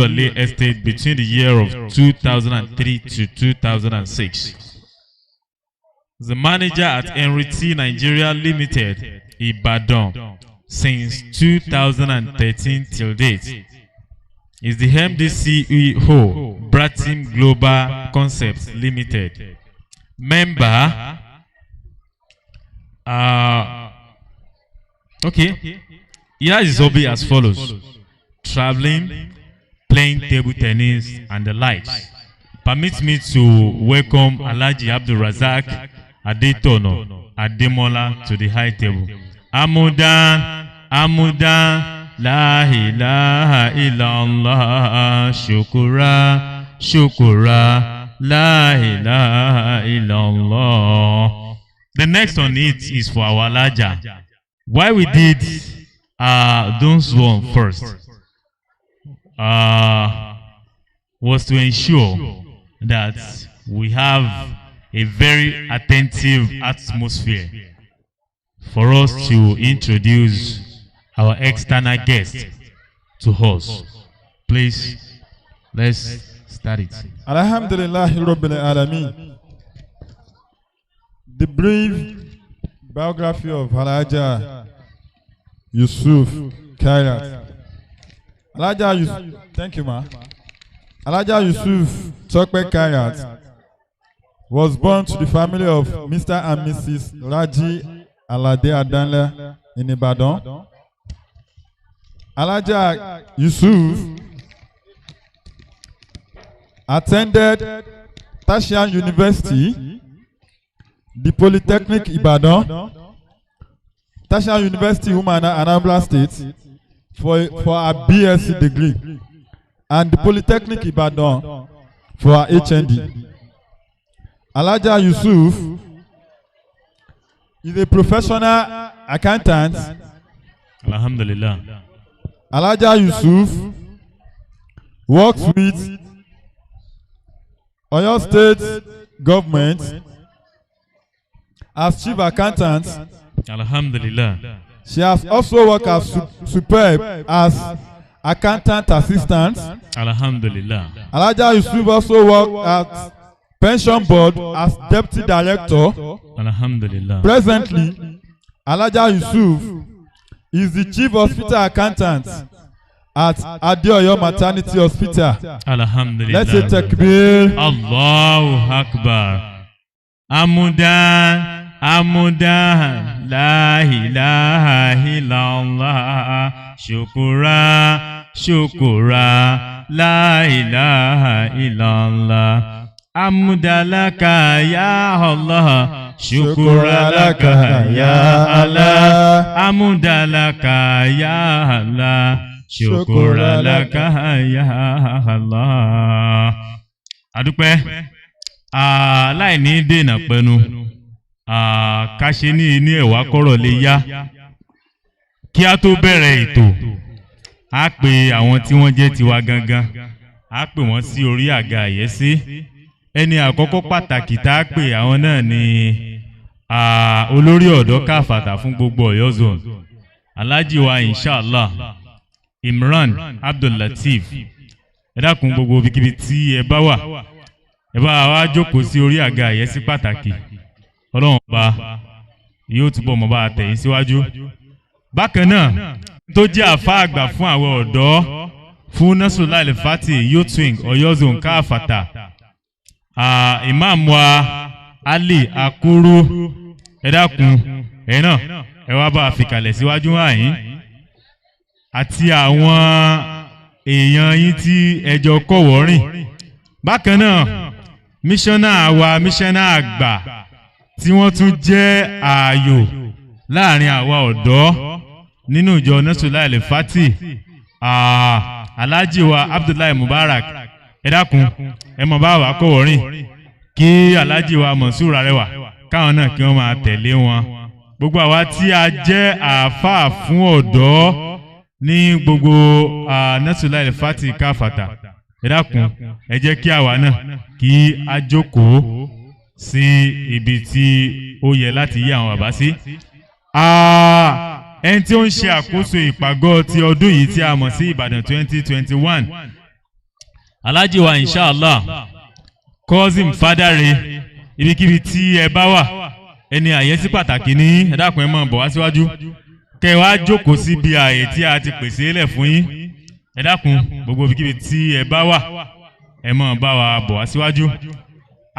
Oluyole Estate between the year of 2003 to 2006. The manager at Henry T. Nigeria Limited, Ibadan, since 2013 till date. Is the MD CEO, Bratim Global Concepts Limited. Member, okay, he has his hobby as follows: traveling, playing table tennis, and the likes. Permit me to welcome Alhaji Abdul Razak Adetono Ademola to the high table. Amudan, Amudan, La ilaha illallah, Shukura, Shukura, La ilaha illallah. The next on it is for our Alhaja. Why we did those one first was to ensure that we have a very attentive atmosphere for us to introduce our external guest to us. Please, let's start it. Alhamdulillah Rabbil Alameen. The brief biography of Alhaja Yusuf Kairat. Alhaja Yusuf, thank you, ma. Alhaja Yusuf Tokpe Kairat was born to the family of Mr. and Mrs. Raji Alade Adanle in Ibadan. Alhaja Yusuf attended Tertiary University, the Polytechnic Ibadan, Tertiary University Humana Anambra State for a BSc degree, and the Polytechnic Ibadan for a HND. Alhaja Yusuf is a professional accountant. Alhamdulillah. Alhaja Yusuf works with Oyo State government as chief accountant. Alhamdulillah. She has also worked as superb as accountant assistant. Alhamdulillah. Alhaja Yusuf also worked at pension board as deputy director. Alhamdulillah. Presently, Alhaja Yusuf is the chief hospital accountant at Adeoyo Maternity Hospital. Alhamdulillah. Let's say takbir. Allahu Akbar. Amudan, Amudan, La ilaha illallah, Shukura, Shukura, La ilaha illallah. Amudalaka ya Allah, Shukuralaka ya Allah. Amudalaka ya Allah, Shukuralaka ya Allah. Adúpẹ́, láìní dènà pẹnu, ká ṣe ní ẹ̀wà kọ́rọ̀ lè yá. Kí a tó bẹ̀rẹ̀ ètò, a pè àwọn tí wọ́n jẹ́ tiwa gangan, a pè wọ́n sí orí àga àyẹ́sí. Ẹni àkọ́kọ́ pàtàkì tá a pè àwọn náà ni olórí ọ̀dọ́ káfàtà fún gbogbo Ọ̀yọ́ zone, Alhaji wa inshallah Imran Abdul Latif. Ẹ dákun gbogbo ibikíbi tí ẹ bá wà, ẹ bá wa jókòó sí orí àga àyẹ́sí pàtàkì. Ọlọ́run bá yóò túbọ̀ mọ́ bá tẹ̀yìn síwájú. Bákan náà tó jẹ́ àfáà àgbà fún àwọn ọ̀dọ́ fún Nasfat Fati Youth Wing Ọ̀yọ́ zone káfàtà. Imam wa Ali Akuru, ẹ dákun ẹ náà ẹ wá bá fi kalẹ̀ síwájú àyín àti àwọn èèyàn yín tí ẹjọ́ kọ̀wọ́ rìn. Bákan náà míṣọ́nà wa míṣọ́nà àgbà tí wọ́n tún jẹ́ ààyò láàrin àwa ọ̀dọ́ nínú ìjọ Nasfat Fati, Alhaji wa Abdullahi Mubarak. Ẹ dákun ẹ mọ̀ bá wa kọ̀wọ́ rìn kí Alhaji wa Mansur Arẹwà káwọn náà kí wọ́n máa tẹ̀lé wọn. Gbogbo àwa tí a jẹ́ àáfàá fún ọ̀dọ́ ní gbogbo Nasfat Fati káfàtà, ẹ dákun ẹ jẹ́ kí àwa náà kí a jókòó sí ibi tí ó yẹ láti yí àwọn bàbá sí. Ẹni tí ó ń ṣe àkóso ìpàgọ́ ti ọdún yìí tí a mọ̀ sí Ìbàdàn 2021 Alhaji wa inshallah cousin fadare ibikíbi tí ẹ bá wà ẹni àyẹ́sí pàtàkì ní ẹ dákun ẹ máa bọ̀ wá síwájú kẹ́ wá jókòó síbi ààyè tí a ti pèsè lẹ̀ fún yín ẹ dákun gbogbo ibikíbi tí ẹ bá wà ẹ máa bá wa bọ̀ wá síwájú.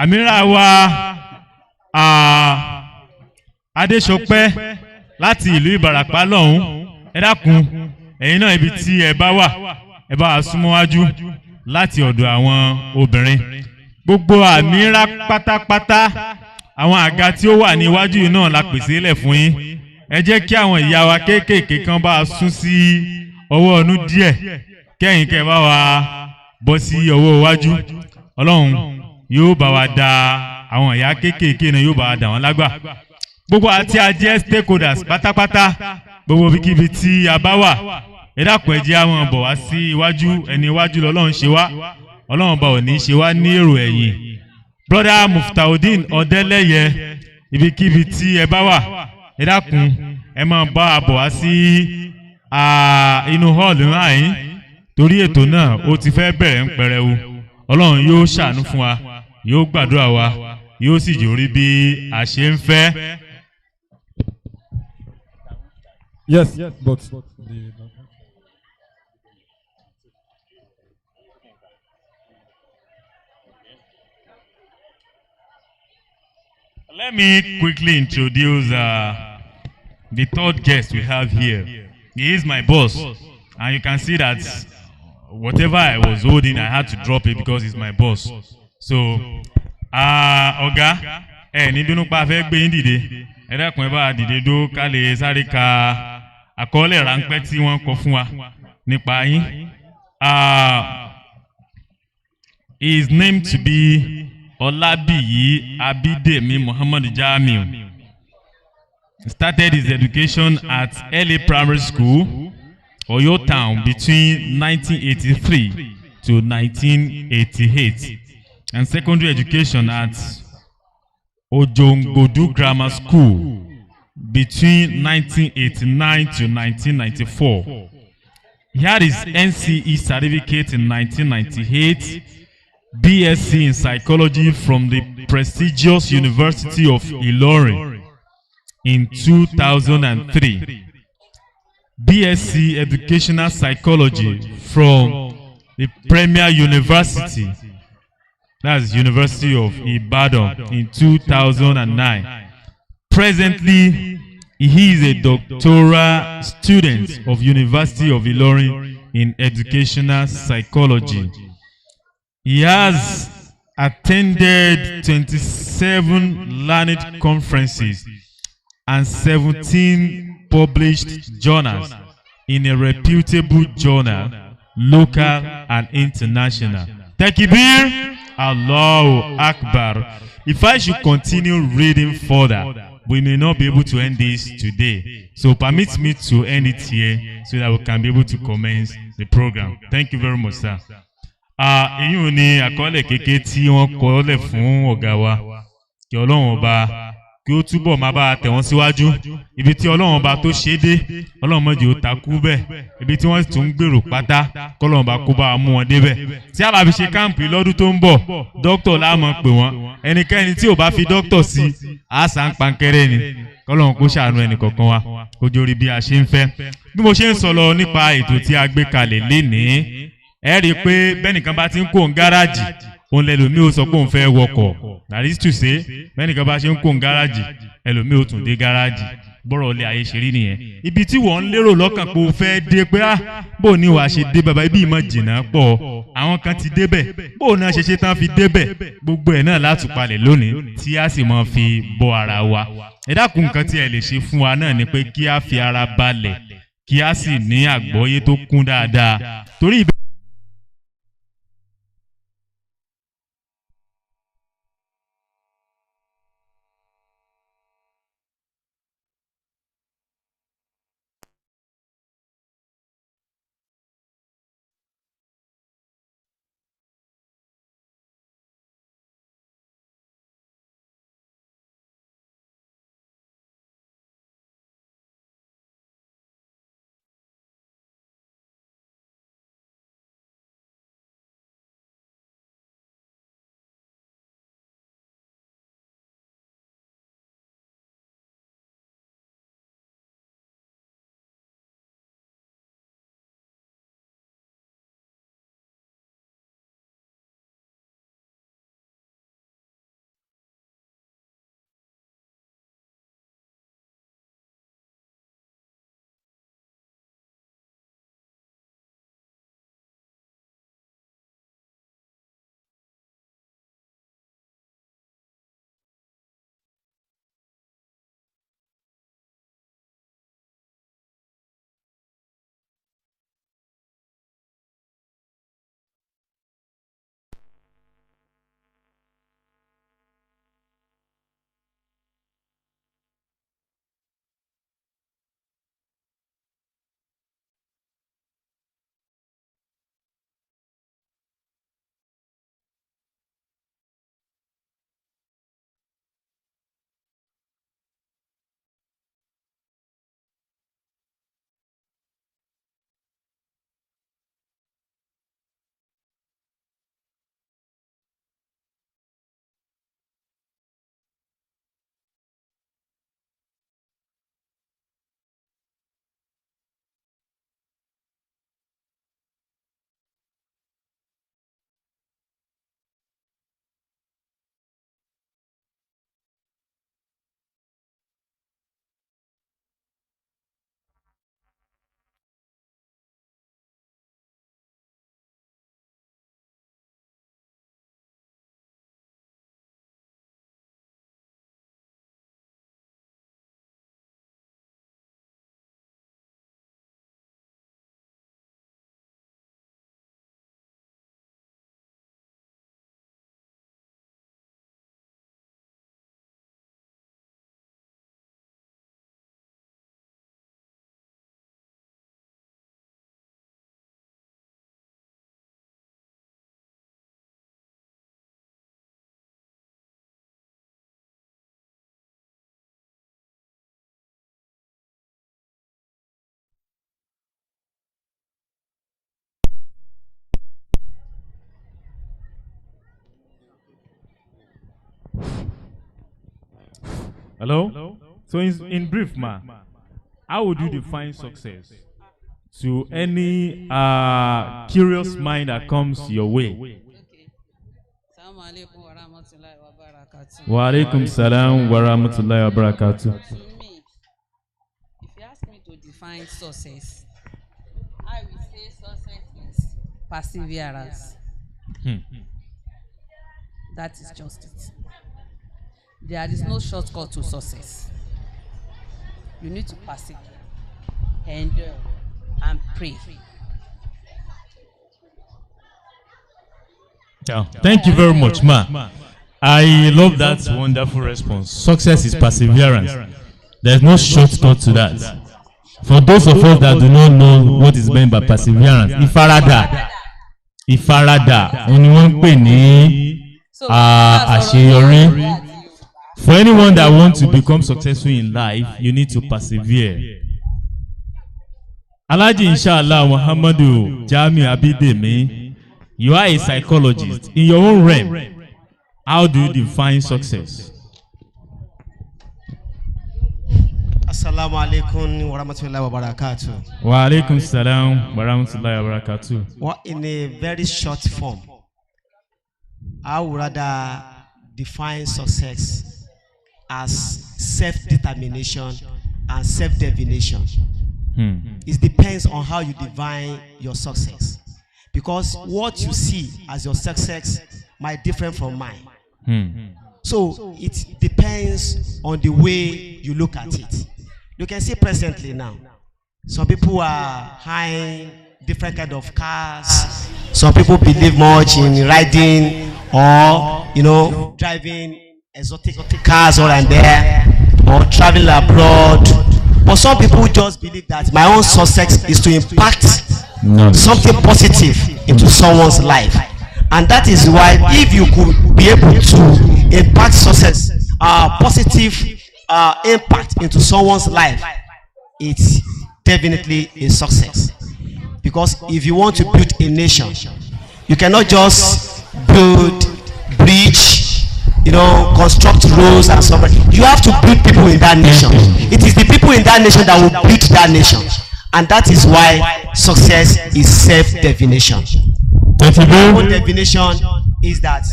àmìrà wa Adéṣọpẹ́ láti ìlú Ìbàràpá lọ́hùn ẹ dákun ẹ̀yin náà ibi tí ẹ bá wà ẹ bá wa súnmọ́ wájú láti ọ̀dọ̀ àwọn obìnrin gbogbo àmìrà pátápátá àwọn àga tí ó wà ní iwájú yìí náà la pèsè lẹ̀ fún yín ẹ jẹ́ kí àwọn ìyá wa kéékèèké kan bá a sún sí ọwọ́ ọ̀nù díẹ̀ kẹ́yìn kẹ́ bá wa bọ́ sí ọwọ́ iwájú ọlọ́run yóò bá wa da àwọn ìyá kéékèèké náà yóò bá wa dà wọ́n lágbà gbogbo àti ajẹ́ stakeholders pátápátá gbogbo ibikíbi tí a bá wà ẹ dákun ẹ jẹ́ àwọn bọ̀ wá sí iwájú ẹni iwájú lọ́lọ́run ṣe wá ọlọ́run bá ò ní ṣe wá ní èrò ẹ̀yìn brother Muftaudeen Ọdẹ́lẹ́yẹ ibikíbi tí ẹ bá wà ẹ dákun ẹ máa bá a bọ̀ wá sí inú hall ńlá yìí torí ètò náà ó ti fẹ́ bẹ̀rẹ̀ ń pẹrẹwu ọlọ́run yóò ṣàánú fún wa yóò gbàdúrà wa yóò sì jòrí bí a ṣe ń fẹ́. Yes, but let me quickly introduce the third guest we have here. He is my boss, and you can see that whatever I was holding, I had to drop it because he's my boss. So, Ọ̀gá, ní bínú pa fẹ́ gbé yín dìde, ẹ dákun ẹ bá dìde dó ká lè sáré ka àkọọ́lẹ̀ ráńpẹ́ tí wọ́n kọ fún wa nípa yín. He is named to be Olabiyi Abidemi Muhammad Jamiu. Started his education at LA Primary School, Oyo Town, between 1983 to 1988, and secondary education at Ojongodu Grammar School between 1989 to 1994. He had his NCE certificate in 1998, BSc in Psychology from the prestigious University of Ilorin in 2003, BSc Educational Psychology from the Premier University, that's University of Ibadan, in 2009. Presently, he is a doctoral student of University of Ilorin in Educational Psychology. He has attended 27 learned conferences and 17 published journals in a reputable journal, local and international. Takbir, Allahu Akbar. If I should continue reading further, we may not be able to end this today. So permit me to end it here so that we can be able to commence the program. Thank you very much, sir. Èyí ò ní àkọọ́lẹ̀ kékeré tí wọ́n kọ́ọ́lẹ̀ fún ọ̀gá wa kí Ọlọ́run ọba kí ó túbọ̀ máa bá tẹ̀ wọ́n síwájú ibi tí Ọlọ́run ọba tó ṣe dé Ọlọ́run mọ̀jì ó takú bẹ́ẹ̀ ibi tí wọ́n sì tún ń gbèrò pátá k'Ọlọ́run ọba kó bá mú wọn débẹ̀ tí a bá fi ṣe káàmpù lọ́dún tó ń bọ̀ dókítà láàmú pè wọ́n ẹnikẹ́ni tí ò bá fi dókítà sí àṣà ń pankẹ́rẹ́ ni k'Ọlọ́run kó ṣàánú ẹnì kọ̀ọ̀kan wa kó jórí bí a ṣe ń fẹ́ bí mo ṣe ń sọ lọ nípa ètò tí a gbé kalẹ̀ lénìí ẹ rí i pé bẹ́nìkan bá ti ń kó ń gáràjì òun lẹ́lòmíì ó sọ pé òun fẹ́ wọkọ̀ that is to say bẹ́nìkan bá ṣe ń kó ń gáràjì ẹlòmíì ó tún dé gáràjì bọ́rọ̀ ilé ayé ṣe rí nìyẹn ibi tí wọ́n ń lérò lọ́kàn pé o fẹ́ dé pé bó ni wàá ṣe dé bàbá ibi ìmọ̀ jìnnà pọ̀ àwọn kan ti débẹ̀ bó náà ṣe ṣe tán fi débẹ̀ gbogbo ẹ̀ náà látùpalẹ̀ lónìí tí a sì máa fi bọ́ ara wa ẹ dákun nǹkan tí ẹ lè ṣe fún wa náà ni pé kí a fi ara balẹ̀ kí a sì ní àgbọ́yé tó kún dáadáa torí Hello? So in brief, ma, how would you define success to any curious mind that comes your way? Okay. Assalamu alaikum wa rahmatullahi wa barakatuh. Wa alaikum salam wa rahmatullahi wa barakatuh. To me, if you ask me to define success, I will say success is perseverance. That is just it. There is no shortcut to success. You need to persevere, endure, and pray. Yeah. Thank you very much, ma. I love that wonderful response. Success is perseverance. There's no shortcut to that. For those of us that do not know what is meant by perseverance, ìfaradà, òun ni wọ́n ń pè ní àṣeyọrí. For anyone that wants to become successful in life, you need to persevere. Alhaji Inshallah Muhammadu Jami Abidemi, you are a psychologist. In your own realm, how do you define success? Assalamu alaikum wa rahmatullahi wa barakatuh. Wa alaikum salam wa rahmatullahi wa barakatuh. Well, in a very short form, I would rather define success as self-determination and self-divination. It depends on how you define your success. Because what you see as your success might differ from mine. So it depends on the way you look at it. You can see presently now, some people are buying different kind of cars. Some people believe much in riding or, driving exotic cars all and there, or traveling abroad. But some people just believe that my own success is to impact something positive into someone's life. And that is why if you could be able to impact success, positive impact into someone's life, it's definitely a success. Because if you want to build a nation, you cannot just build bridge, construct roads and so on. You have to build people in that nation. It is the people in that nation that will build that nation. And that is why success is self-definition. My own definition is that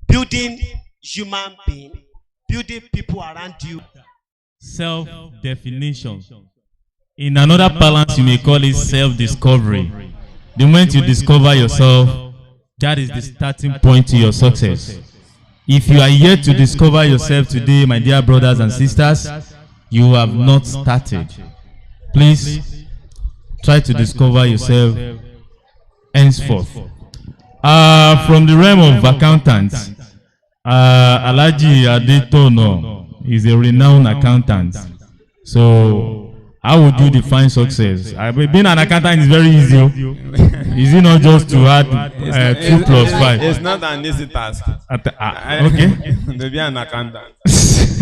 building human being, building people around you. Self-definition. In another balance, you may call it self-discovery. The moment you discover yourself, that is the starting point to your success. If you are yet to discover yourself today, my dear brothers and sisters, you have not started. Please try to discover yourself henceforth. From the realm of accountants, Alhaji Adetono is a renowned accountant. So, how would you define success? Being an accountant is very easy. Is it not just to add 2 plus 5? It's not an easy task. Okay. To be an accountant.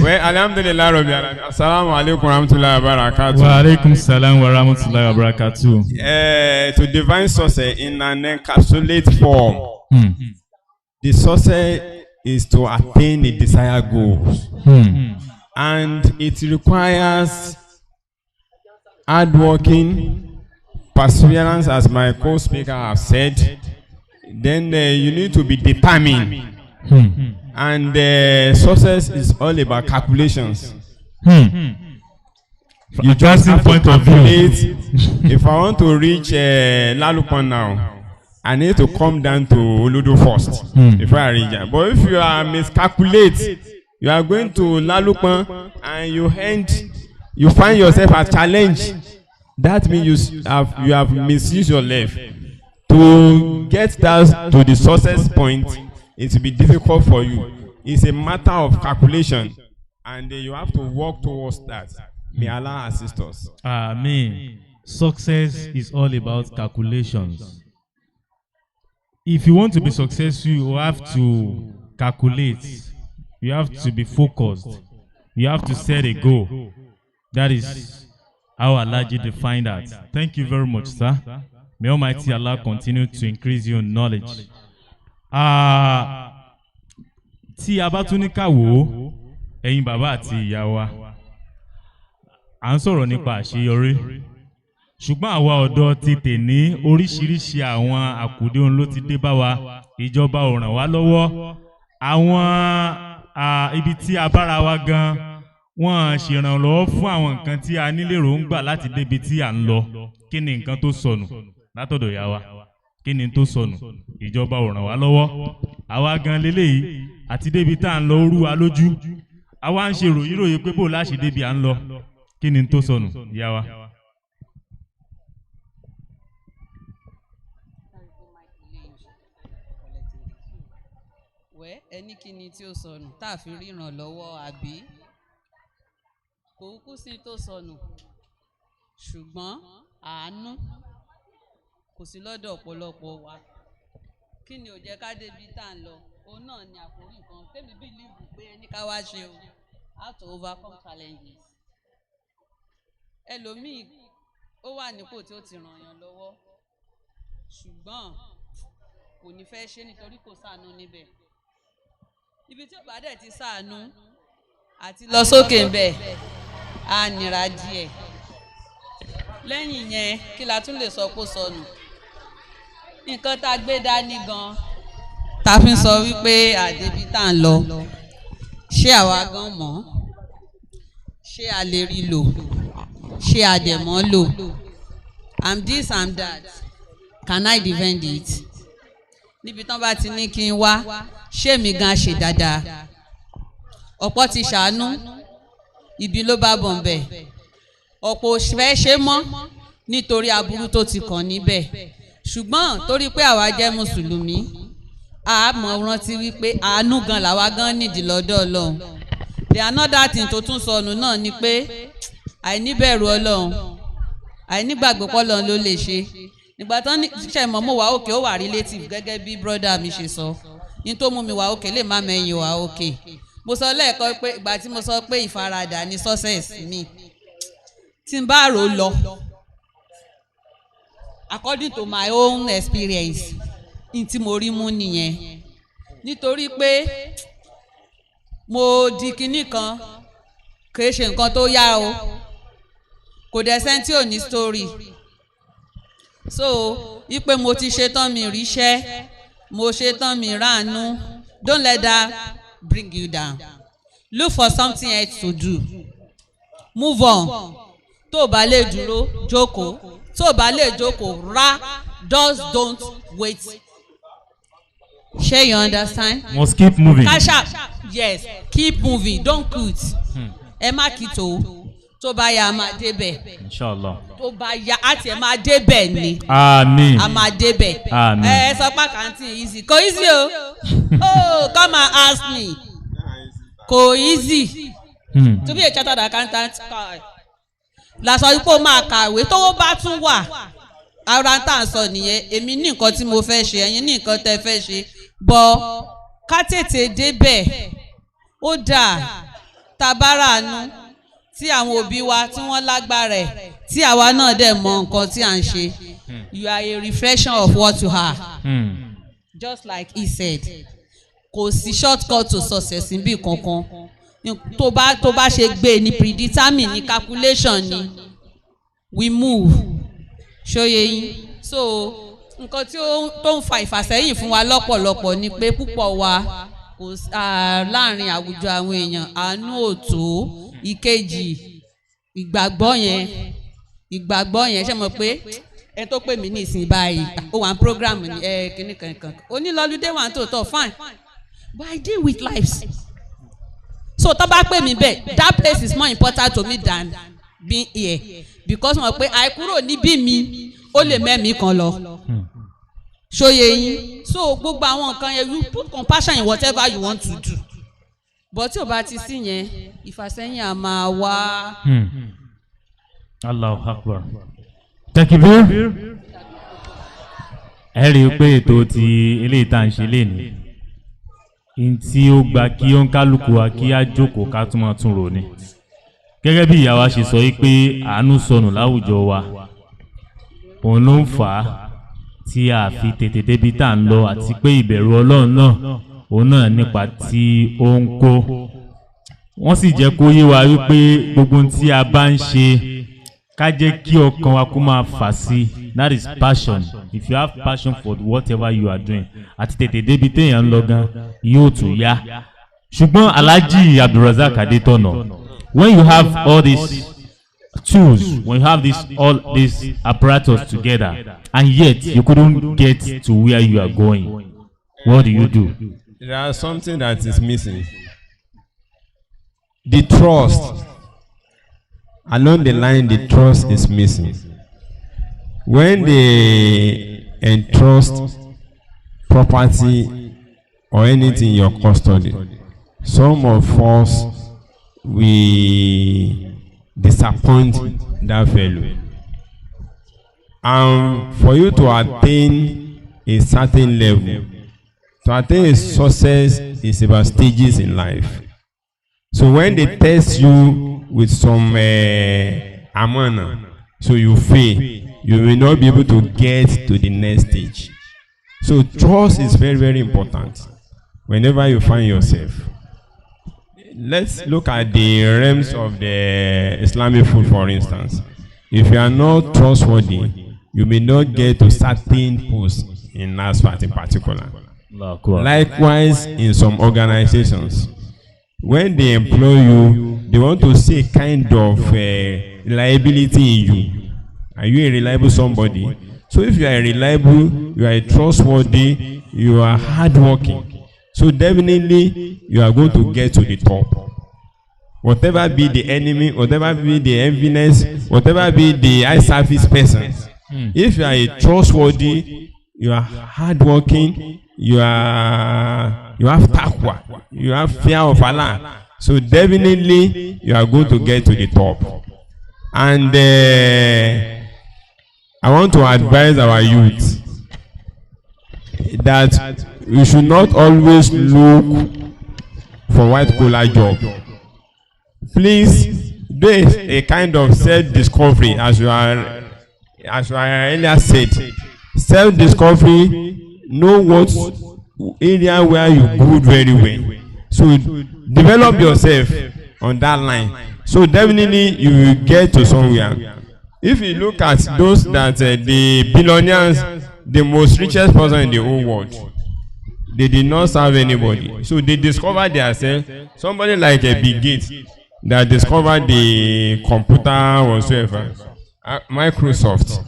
Well, alhamdulillah, Rabbi Alamin. Assalamu alaikum wa rahmatullahi wa barakatuh. Wa alaikum salam wa rahmatullahi wa barakatuh. To define success in an encapsulate form, the success is to attain the desired goals. And it requires hard working, perseverance, as my co-speaker have said. Then you need to be determined. And success is all about calculations. You just have to calculate. If I want to reach Lalupan now, I need to come down to Oludo first before I reach it. But if you are miscalculate, you are going to Lalupan and you find yourself a challenge. That means you have misused your life. To get that to the success point, it will be difficult for you. It's a matter of calculation, and you have to work towards that. May Allah assist us. Amen. Success is all about calculations. If you want to be successful, you have to calculate. You have to be focused. You have to set a goal. That is how Allah defined that. Thank you very much, sir. May Almighty Allah continue to increase your knowledge. Tí a bá tún ní ká wò ó, ẹ̀yin bàbá àti ìyá wa à ń sọ̀rọ̀ nípa àṣeyọrí ṣùgbọ́n àwa ọ̀dọ́ ti tèní oríṣiríṣi àwọn àkùdé ohun ló ti dé bá wa ìjọba ò ràn wá lọ́wọ́ àwọn ibi tí a bára wa gan wọ́n ṣèrànlọ́wọ́ fún àwọn nǹkan tí a nílèrò ń gbà láti débi tí à ń lọ kí ni nǹkan tó sọnù látọ̀dọ̀ ìyá wa kí ni tó sọnù ìjọba ò ràn wá lọ́wọ́ àwa gan leléyìí àti débi tá à ń lọ ó rú wa lójú àwa ń ṣe ròyìnròyìn pé bó láṣẹ débi à ń lọ kí ni tó sọnù ìyá wa. ẹni kí ni tí ó sọnù tá a fi ríran lọ́wọ́ àbí kò kú sí tó sọnù ṣùgbọ́n àánú kò sí lọ́dọ̀ ọ̀pọ̀lọpọ̀ wa kí ni ò jẹ́ ká débi tá à ń lọ òun náà ni àkórí kan tèmi bílíìfù pé ẹni ká wá ṣe o how to overcome challenges ẹlòmíì ó wà nípò tí ó ti ràn yàn lọ́wọ́ ṣùgbọ́n kò ní fẹ́ ṣe nítorí kò ṣàánú níbẹ̀ ibi tí ó bá dẹ̀ ti ṣàánú àti lọ sókè ń bẹ̀ á nira díẹ̀ lẹ́yìn yẹn kí la tún lè sọ pé ó sọnù nǹkan tá a gbé dání gan tá a fi ń sọ wípé àdébí tá à ń lọ ṣé àwa gan mọ̀ ṣé a lè rí lò ṣé a dẹ̀ mọ́ lò I'm this I'm that can I defend it níbi tán bá ti ní kí n wá ṣé mi gan ṣe dáadáa ọ̀pọ̀ ti ṣàánú ibi ló bá bọ̀ ń bẹ̀ ọ̀pọ̀ fẹ́ ṣe mọ́ nítorí aburú tó ti kàn níbẹ̀ ṣùgbọ́n torí pé àwa jẹ́ mùsùlùmí a mọ̀ rántí wípé àánú gan làwa gan nídìí lọ́dọ̀ Ọlọ́run the another thing tó tún sọnù náà ni pé àìníbẹ̀rù Ọlọ́run àìnígbàgbọ́ p'Ọlọ́run ló lè ṣe nígbà tán ní ṣe mọ̀ mo wà òkè ó wà relative gẹ́gẹ́ bí brother mi ṣe sọ ní tó mú mi wà òkè lè má mẹ́yìn wà òkè mo sọ lẹ́ẹ̀kan pé ìgbà tí mo sọ pé ìfaradà ni success mi tí n bá rò lọ according to my own experience ní tí mo rí mú nìyẹn nítorí pé mo di kinní kan kì í ṣe nǹkan tó yá o kò dẹ̀ sẹ́ni tí ò ní story so ipe mo ti ṣetán mi ríṣẹ́ mo ṣetán mi ráàánú don't let that bring you down look for something else to do move on tó o bá lè dúró jókòó tó o bá lè jókòó just don't wait shey you understand. Must keep moving. cash up yes keep moving don't quit ẹ má kìtò tó bá yá a máa débẹ̀. Inshallah. tó bá yá a tiẹ̀ máa débẹ̀ ni. Àmín. a máa débẹ̀. Àmín. ẹ sọ pé àkáǹtì easy kò easy o oh come and ask me kò easy to be a chartered accountant lásán wípé ó máa kàwé tówó bá tún wà ara tá à ń sọ nìyẹn èmi ní nǹkan tí mo fẹ́ ṣe ẹ̀yin ní nǹkan tẹ́ fẹ́ ṣe bọ́ ká tètè débẹ̀ ó dáa tabára àánú tí àwọn òbí wa tí wọ́n lágbára ẹ̀ tí àwa náà dẹ̀ mọ nǹkan tí à ń ṣe you are a reflection of what you are just like he said kò sí shortcut to success níbí kankan tó bá ṣe gbé ní predetermine ní calculation ni we move ṣóye yín so nǹkan tí tó ń fa ìfàsẹ́yìn fún wa lọ́pọ̀lọpọ̀ ni pé púpọ̀ wa kò láàrin àwùjọ àwọn èèyàn àánú òtó ìkejì ìgbàgbọ́ yẹn ṣe mọ̀ pé ẹ tó pè mí ní ìsìn báyìí ó wà ní program ní kíní kankan onílọ́lùdé wà ní tòótọ́ fine but I deal with lives so tó bá pè mí bẹ́ẹ̀ that place is more important to me than being here because mo pé àìkúrò níbí mi ó lè mẹ́mìí kan lọ ṣóye yín so gbogbo àwọn nǹkan yẹn you put compassion in whatever you want to do but tí o bá ti sí yẹn ìfàsẹ́yìn á máa wá. Allahu Akbar. Takbir. ẹ rí i pé ètò ti eléyìí tá à ń ṣe lénìí n tí ó gba kí ó ń kálukú wa kí á jókòó ká tún máa tún rò ní. gẹ́gẹ́ bí ìyá wa ṣe sọ yìí pé àánú sọnù láwùjọ wa òun ló ń fà á tí a fi tètè débi tá à ń lọ àti pé ìbẹ̀rù Ọlọ́run náà òun náà nípa tí ó ń kó wọ́n sì jẹ́ kó yé wa wípé gbogbo ohun tí a bá ń ṣe ká jẹ́ kí ọkàn wa kó máa fà sí. That is passion. If you have passion for whatever you are doing, àti tètè débi téèyàn ń lọ gan yóò tún yá. Ṣùgbọ́n Alhaji Abdulrazak Adetona, when you have all these tools, when you have all these apparatus together, and yet you couldn't get to where you are going, what do? There is something that is missing. The trust. Along the line, the trust is missing. When they entrust property or anything in your custody, some of us, we disappoint that fellow. And for you to attain a certain level, to attain a success is about stages in life. So when they test you with some amana, so you fail, you will not be able to get to the next stage. So trust is very, very important whenever you find yourself. Let's look at the realms of the Islamic food, for instance. If you are not trustworthy, you may not get to certain posts in Nasfat in particular. Likewise, in some organizations, when they employ you, they want to see a kind of reliability in you. Are you a reliable somebody? So if you are reliable, you are trustworthy, you are hardworking, so definitely you are going to get to the top. Whatever be the enemy, whatever be the enviness, whatever be the eye service person, if you are a trustworthy, you are hardworking, you have taqwa, you have fear of Allah, so definitely you are going to get to the top. And I want to advise our youth that we should not always look for white collar job. Please do a kind of self-discovery, as you earlier said. Self-discovery, know what area where you good very well. So develop yourself on that line. So definitely you will get to somewhere. If you look at those that the billionaires, the most richest person in the whole world, they did not serve anybody. So they discovered themselves. Somebody like a Bill Gates that discovered the computer whatsoever, Microsoft,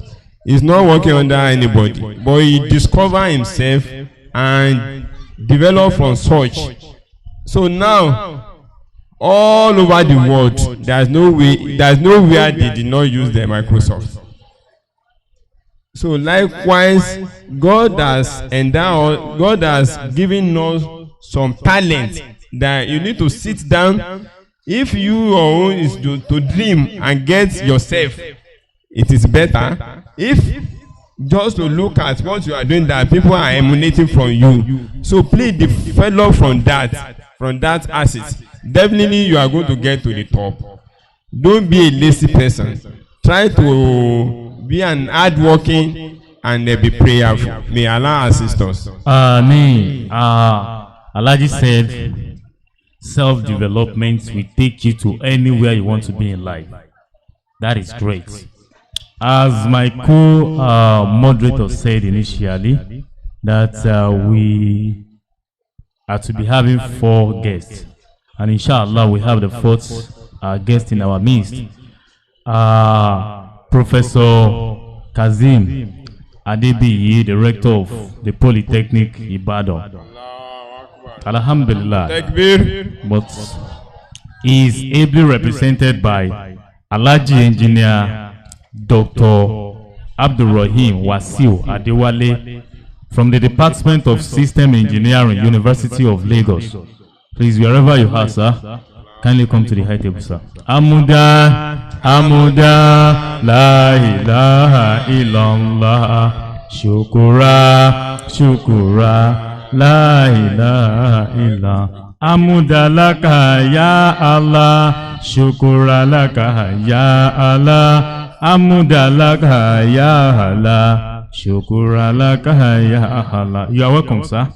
is not working under anybody, but he discovered himself and developed from such. So now, all over the world, there's nowhere they did not use the Microsoft. So likewise, God has endowed, God has given us some talent that you need to sit down. If your own is to dream and get yourself, it is better. If just to look at what you are doing, that people are emanating from you, so please develop from that asset. Definitely you are going to get to the top. Don't be a lazy person. Try to be an hardworking and be prayerful. May Allah assist us. Alhaji said self-development will take you to anywhere you want to be in life. That is great. As my co-moderator said initially, that we are to be having 4 guests. And inshallah, we have the 4th guest in our midst. Professor Kazim Adebiyi, the rector of the Polytechnic Ibadan. Alhamdulillah. But he is ably represented by Alhaji Engineer Dr. Abdulrahim Wasiu Adewale from the Department of System Engineering, University of Lagos. Please, wherever you are, sir, kindly come to the high table, sir. Amuda, Amuda, La ilaha illallah, Shukura, Shukura, La ilaha illallah. Amuda laka ya Allah, Shukura laka ya Allah. Amuda laka ya Allah, Shukura laka ya Allah. You are welcome, sir.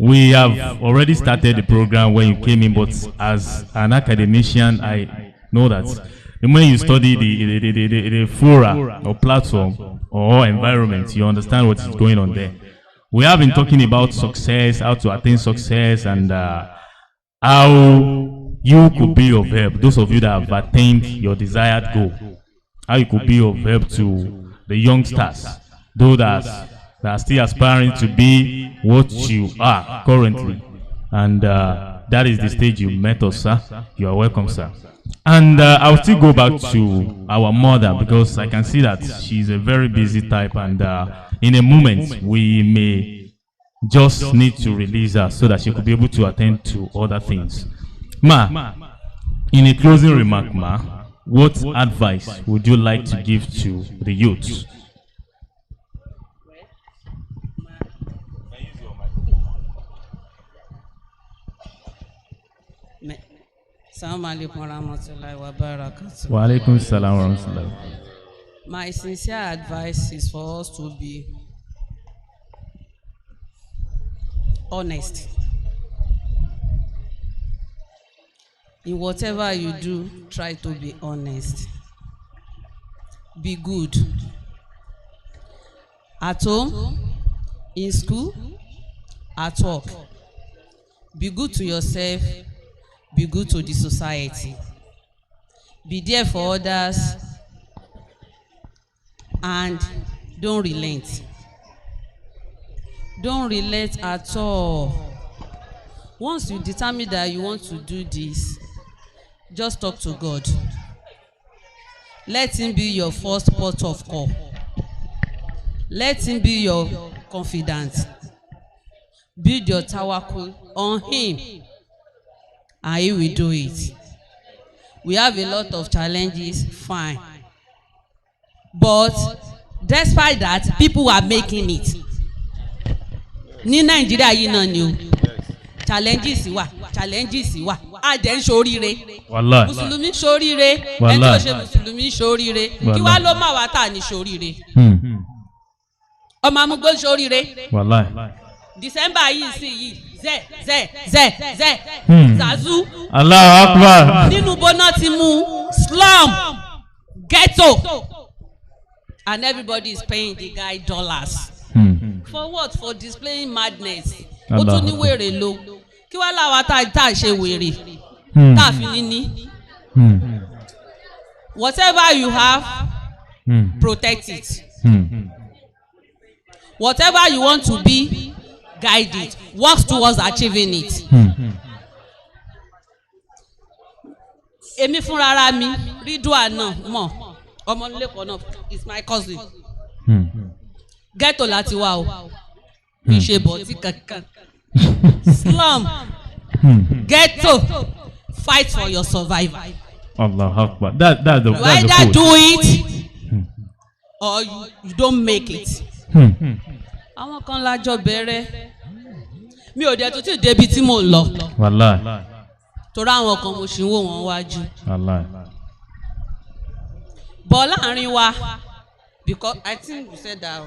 We have already started the program when you came in, but as an academician, I know that when you study the fora or platform or environment, you understand what is going on there. We have been talking about success, how to attain success, and how you could be of help. Those of you that have attained your desired goal, how you could be of help to the youngsters, those that are still aspiring to be what you are currently. And that is the stage you met us, sir. You are welcome, sir. And I'll still go back to our mother because I can see that she's a very busy type, and in a moment we may just need to release her so that she could be able to attend to other things. Ma, in a closing remark, ma, what advice would you like to give to the youth? Wa alaikum salam wa rahmatullah. My sincere advice is for us to be honest. In whatever you do, try to be honest. Be good. At home, in school, at work. Be good to yourself. Be good to the society. Be there for others. And don't relent. Don't relent at all. Once you determine that you want to do this, just talk to God. Let him be your first port of call. Let him be your confidant. Build your tawakkul on him, and he will do it. We have a lot of challenges, fine. But despite that, people are making it. Ní Nàìjíríà yìí náà ni o. Challenges wà. A dẹ̀ ń ṣoríire. Wallahi. Mùsùlùmí ṣoríire. Wallahi. Ẹni tó ṣe Mùsùlùmí ṣoríire. Kí wá ló máa wá tà ní ṣoríire? Ọmọ amúgbó ṣoríire. Wallahi. December yìí sí yìí. Zẹ. Zazu. Allahu Akbar. Nínú bọ́nà ti mú slum, ghetto. And everybody is paying the guy dollars. For what? For displaying madness. Ó tún ní wèrè lo. Kí wá láwa tá ṣe wèrè? Tá a fi níní. Whatever you have, protect it. Whatever you want to be, guide it. Work towards achieving it. Èmi fúnra mi, Ridwan náà mọ̀, ọmọ nílẹ̀kọ̀ọ́ náà is my cousin. Ghetto láti wá o. Kì í ṣe bọ̀tí kankan. Slum. Ghetto. Fight for your survival. Allahu Akbar. That's the You either do it or you don't make it. Àwọn kan lájọ bẹ̀rẹ̀. Mi ò dẹ̀ tún ti débi tí mò ń lọ. Wallahi. Torí àwọn kan mo ṣì ń wò wọ́n wájú. Wallahi. But láàrin wa, because I think you said that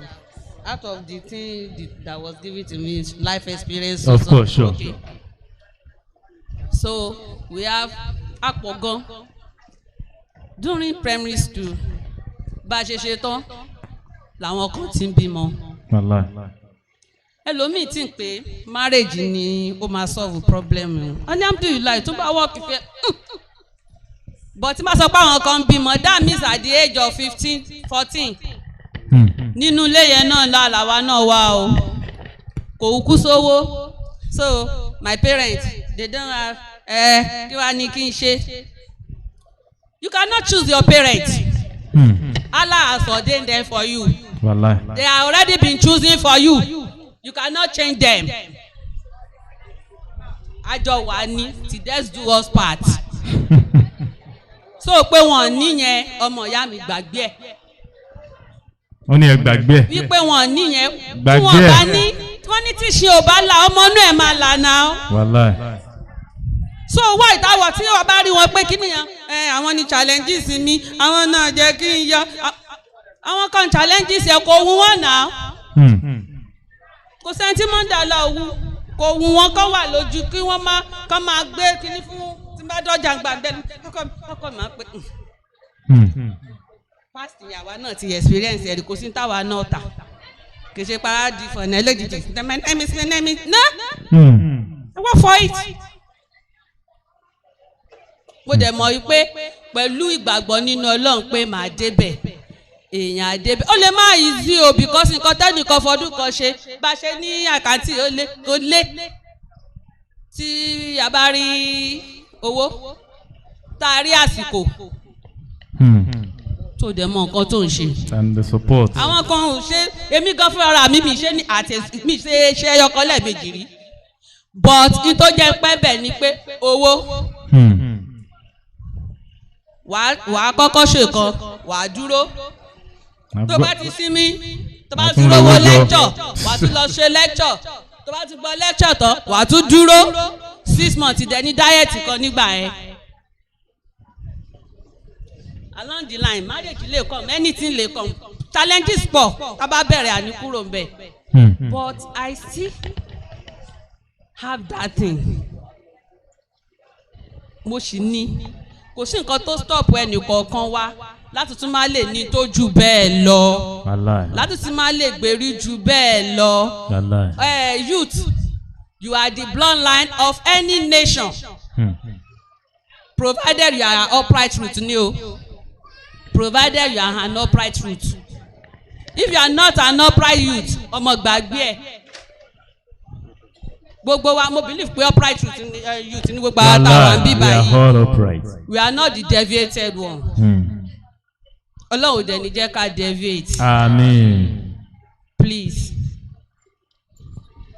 out of the thing that was given to me is life experience. Of course, sure. Okay. So we have Akpogan. During primary school, bá a ṣe tán, làwọn kan ti ń bímọ. Wallahi. Ẹlòmíì tí ń pé marriage ni ó máa solve problem. Alhamdulillah tó bá work fẹ́. But tí máa sọ pé àwọn kan bímọ, that means at the age of 15, 14. Nínú ilé yẹn náà làwa náà wà o. Kò kú sówó. So my parents, they don't have kí wàá ní kí n ṣe. You cannot choose your parents. Allah has ordained them for you. Wallahi. They have already been choosing for you. You cannot change them. Àjọ wà ní till death do us part. So pé wọ́n níyẹn ọmọ ìyá mi gbàgbé ẹ̀. Ó ní ẹ gbàgbé ẹ̀. Wípé wọ́n níyẹn Gbàgbé tí wọ́n ẹ̀. bá ní wọ́n ní tí ṣe ò bá la ọmọ inú ẹ̀ máa là náà. Wallahi. So wá ìtawọ̀ tí wọ́n bá rí wọn pé kí nìyẹn àwọn ni challenges mi àwọn náà jẹ́ kí n yọ àwọn kan challenges ẹ̀ kò wú wọn náà. Kò sẹ́ni tí mọ́ ń dà lọ wú kò wù wọ́n kán wà lójú kí wọ́n máa gbé kíní fún tí bá dọ́jà gbàgbẹ́ ọkọ máa pé past ìyàwó náà ti experience ẹ̀rí kò sí táwa náà tà kì í ṣe paradì fọ̀nà lójijì nẹ́mi ná wọ́n fọ it. mo dẹ̀ mọ̀ wípé pẹ̀lú ìgbàgbọ́ nínú Ọlọ́run pé màá débẹ̀ èèyàn àdébẹ̀ ó lè má easy o because nǹkan tẹ́nìkan fọdún kan ṣe bá ṣe ní àkáǹtì ó lé tí a bá rí owó tá a rí àsìkò tó dẹ̀ mọ̀ nǹkan tó ń ṣe. and the support. àwọn kan ò ṣe èmi gan fún ara mi ṣe ní mi ṣe ẹyọkan lẹ́ẹ̀mejì rí but n tó jẹ́ pẹ́ bẹ̀ ni pé owó wàá kọ́kọ́ ṣe kan wàá dúró tó bá ti sinmi tó bá ti rówó lecture wàá tún lọ ṣe lecture tó bá ti gbọ́ lecture tán wàá tún dúró 6 months dẹ̀ ní diet kan nígbà yẹn. along the line marriage lè come anything lè come challenges pọ̀ tá bá bẹ̀rẹ̀ àní kúrò ń bẹ̀ but I still have that thing mo sì ní kò sí nǹkan tó stop ẹnì kọ̀ọ̀kan wá láti tún máa lè ní tó jù bẹ́ẹ̀ lọ láti tún máa lè gbèrí jù bẹ́ẹ̀ lọ youth you are the bloodline of any nation provided you are an upright root ni o provided you are an upright root if you are not an upright youth ọmọ gbàgbé ẹ gbogbo wa mo believe pé upright youth ni gbogbo àwọn táwọn bí báyìí we are not the deviated one. Ọlọ́run dẹ̀ ní jẹ́ ká deviate. Amen. Please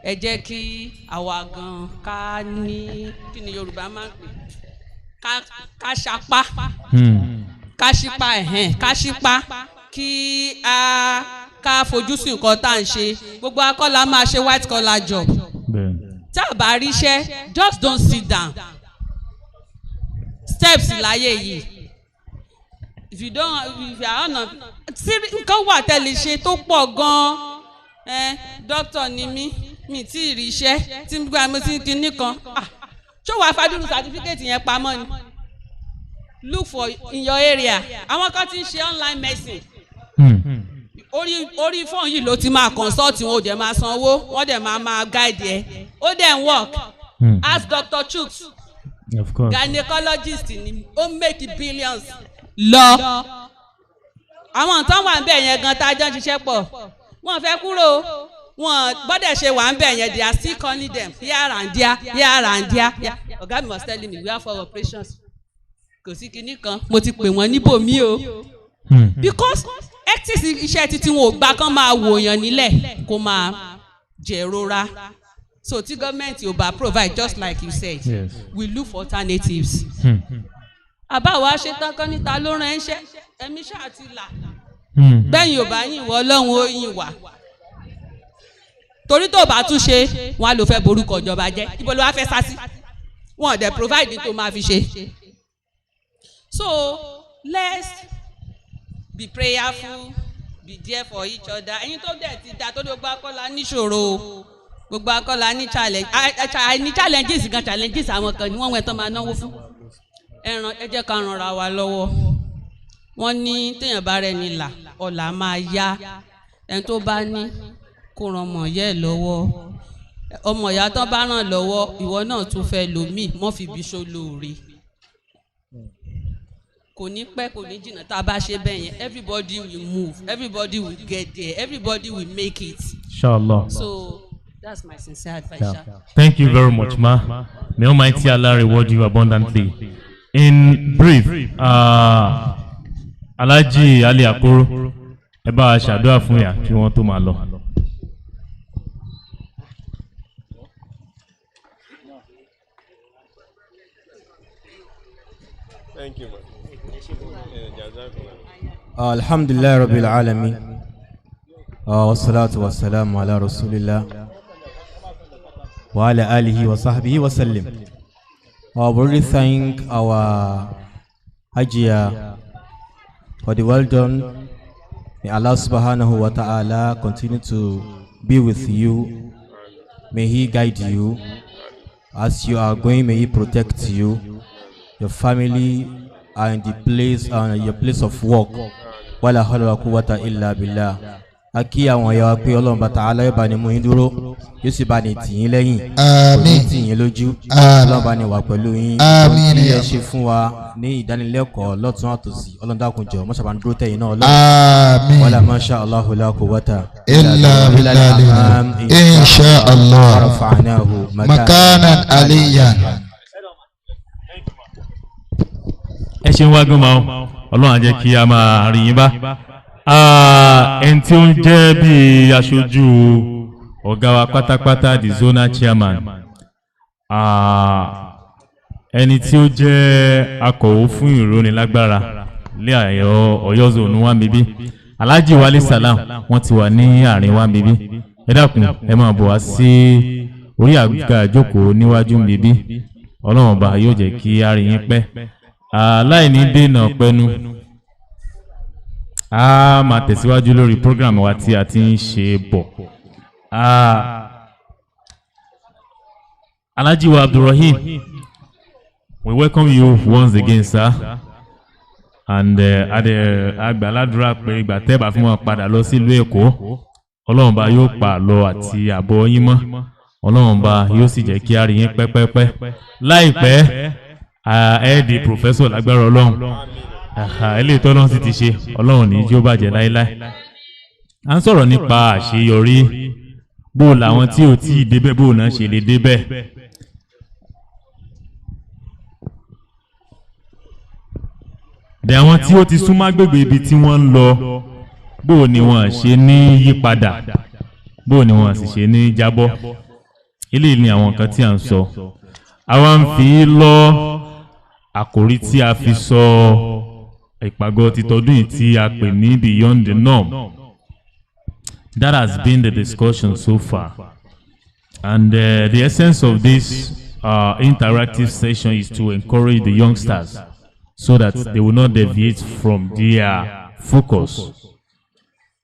ẹ jẹ́ kí àwa gan ká ní kí ni Yorùbá máa ń pè ká ṣapá ká ṣípá ká ṣípá kí ká fojú sí nǹkan tá à ń ṣe gbogbo akọ́lá máa ṣe white collar job tá a bá ríṣẹ́ just don't sit down steps láyé yìí if you are on nǹkan wà tẹ́lẹ̀ ṣe tó pọ̀ gan-an doctor ni mi tí ì ríṣẹ́ tí gba mo ti kinní kan ṣó wàá fàdúrú certificate yẹn pamọ́ ni look for in your area àwọn kan ti ń ṣe online medicine orí fóònù yìí ló ti máa consult wọn ò dẹ̀ máa sanwó wọ́n dẹ̀ máa guide ẹ ó dẹ̀ ń work ask Dr. Chuks gynecologist ni ó make billions lọ àwọn nǹkan wà ń bẹ̀ yẹn gan tá a jọ ń ṣiṣẹ́ pọ̀ wọ́n fẹ́ kúrò wọ́n gbọ́dọ̀ ṣe wà ń bẹ̀ yẹn they are still calling them here and there ọ̀gá mi was telling me we have 4 operations kò sí kinní kan mo ti pè wọ́n níbòmí o because ethics iṣẹ́ títí wọn ò gbà kán máa wòyàn nílẹ̀ kó máa jẹ̀rora so tí gọ́ọ̀mẹ̀ntì ò bá provide just like you said yes. We look for alternatives. Àbáwá ṣe tán kán níta ló rán ẹ̀ṣẹ́ ẹ̀mí ṣáà ti là bẹ́yìn ò bá yìn wọ́ Ọlọ́run ó yìn wá torí tó bá tún ṣe wọn á lò fẹ́ borúkọ ìjọba jẹ́ ibo ló wá fẹ́ sá sí wọn ò dẹ̀ provide tó máa fi ṣe so let's be prayerful be there for each other ẹ̀yin tó dẹ̀ ti da tó gbogbo akọ́la níṣòro gbogbo akọ́la ní challenges gan challenges àwọn kan ni wọ́n wẹ̀ tán máa náwó fún ẹ jẹ́ ká ranra wa lọ́wọ́ wọ́n ní téèyàn bá rẹ̀ ní là ọ̀la máa yá ẹni tó bá ní kó ran ọmọ ìyá ẹ̀ lọ́wọ́ ọmọ ìyá tó bá ràn lọ́wọ́ ìwọ náà tún fẹ́ lòmíì mọ́ fi bí ṣó lóore kò ní pẹ́ kò ní jìnnà tá a bá ṣe bẹ́ẹ̀ yẹn everybody will move everybody will get there everybody will make it. Inshallah. So that's my sincere advice. Yeah. Thank you very much, ma. May Almighty Allah reward you abundantly. In brief, Alhaji Ali Akoro, ẹ bá a ṣàdúrà fún yà kí wọ́n tó máa lọ. Thank you, man. Alhamdulillah Rabbil Alamin. Wassalatu wassalamu ala Rasulillah wa ala alihi wa sahbihi wa sallim. We really thank our Hajia for the well done. May Allah subhanahu wa ta'ala continue to be with you. May He guide you. As you are going, may He protect you, your family, and the place and your place of work. Wala hawla wa quwwata illa billah. Aki àwọn ya wa pé Ọlọ́run bá Ta'ala yóò bá ní mú yín dúró, yóò sì bá ní tì yín lẹ́yìn, kò ní tì yín lójú. Ọlọ́run bá ní wà pẹ̀lú yín. Àmín. Ẹ ṣe fún wa ní ìdánilẹ́kọ̀ọ́ lọ́tún àtòsí. Ọlọ́run dákun jọ̀ọ́, mọ́ṣá bá ń dúró tẹ̀yìn náà Ọlọ́run. Àmín. Wala ma sha Allahu la quwwata illa billah. Insha Allah. Rafa'nahu makanan aliyan. ẹ ṣeun wá gbọ́n máa Ọlọ́run á jẹ́ kí a máa rí yín bá. Ẹni tí ó ń jẹ́ bí aṣojú ọ̀gá wa pátápátá the zonal chairman, ẹni tí ó jẹ́ akọ̀wé fún ìrónilágbára lé Ọ̀yọ́ zone wa bíbí, Alhaji Wale Salam, wọ́n ti wà ní àárín wa bíbí. Ẹ dákun ẹ máa bọ̀ wá sí orí àga ìjókòó níwájú bíbí. Ọlọ́run ọba yóò jẹ́ kí a rí yín pẹ́. Láì ní dènà pẹ́nu, a máa tẹ̀síwájú lórí program wa tí a ti ń ṣe bọ̀. Alhaji wa Abdulrahim, we welcome you once again, sir. And agbàládùra pé ìgbà tẹ́bà fún wọn padà lọ sí ìlú Èkó, Ọlọ́run bá yóò pa lọ àti àbọ̀ yín mọ́. Ọlọ́run bá yóò sì jẹ́ kí a rí yín pẹ́pẹ́pẹ́. Láìpẹ́ di professor lágbára Ọlọ́run. Eléyìí tọ́lọ́run sì ti ṣe, Ọlọ́run ní jí ó bàjẹ́ láíláí. À ń sọ̀rọ̀ nípa àṣeyọrí, bó làwọn tí ò tí ì débẹ̀ bó náà ṣe lè débẹ̀. Àwọn tí ó ti súnmọ́ agbègbè ibi tí wọ́n ń lọ, bó ni wọ́n ṣe ní yípadà, bó ni wọ́n sì ṣe ní jábọ́. Eléyìí ni àwọn nǹkan tí à ń sọ. Àwa ń fi lọ àkòrí tí a fi sọ ìpàgọ́ títọ́dún yìí tí a pè ní Beyond the Norm. That has been the discussion so far. And the essence of this interactive session is to encourage the youngsters so that they will not deviate from their focus.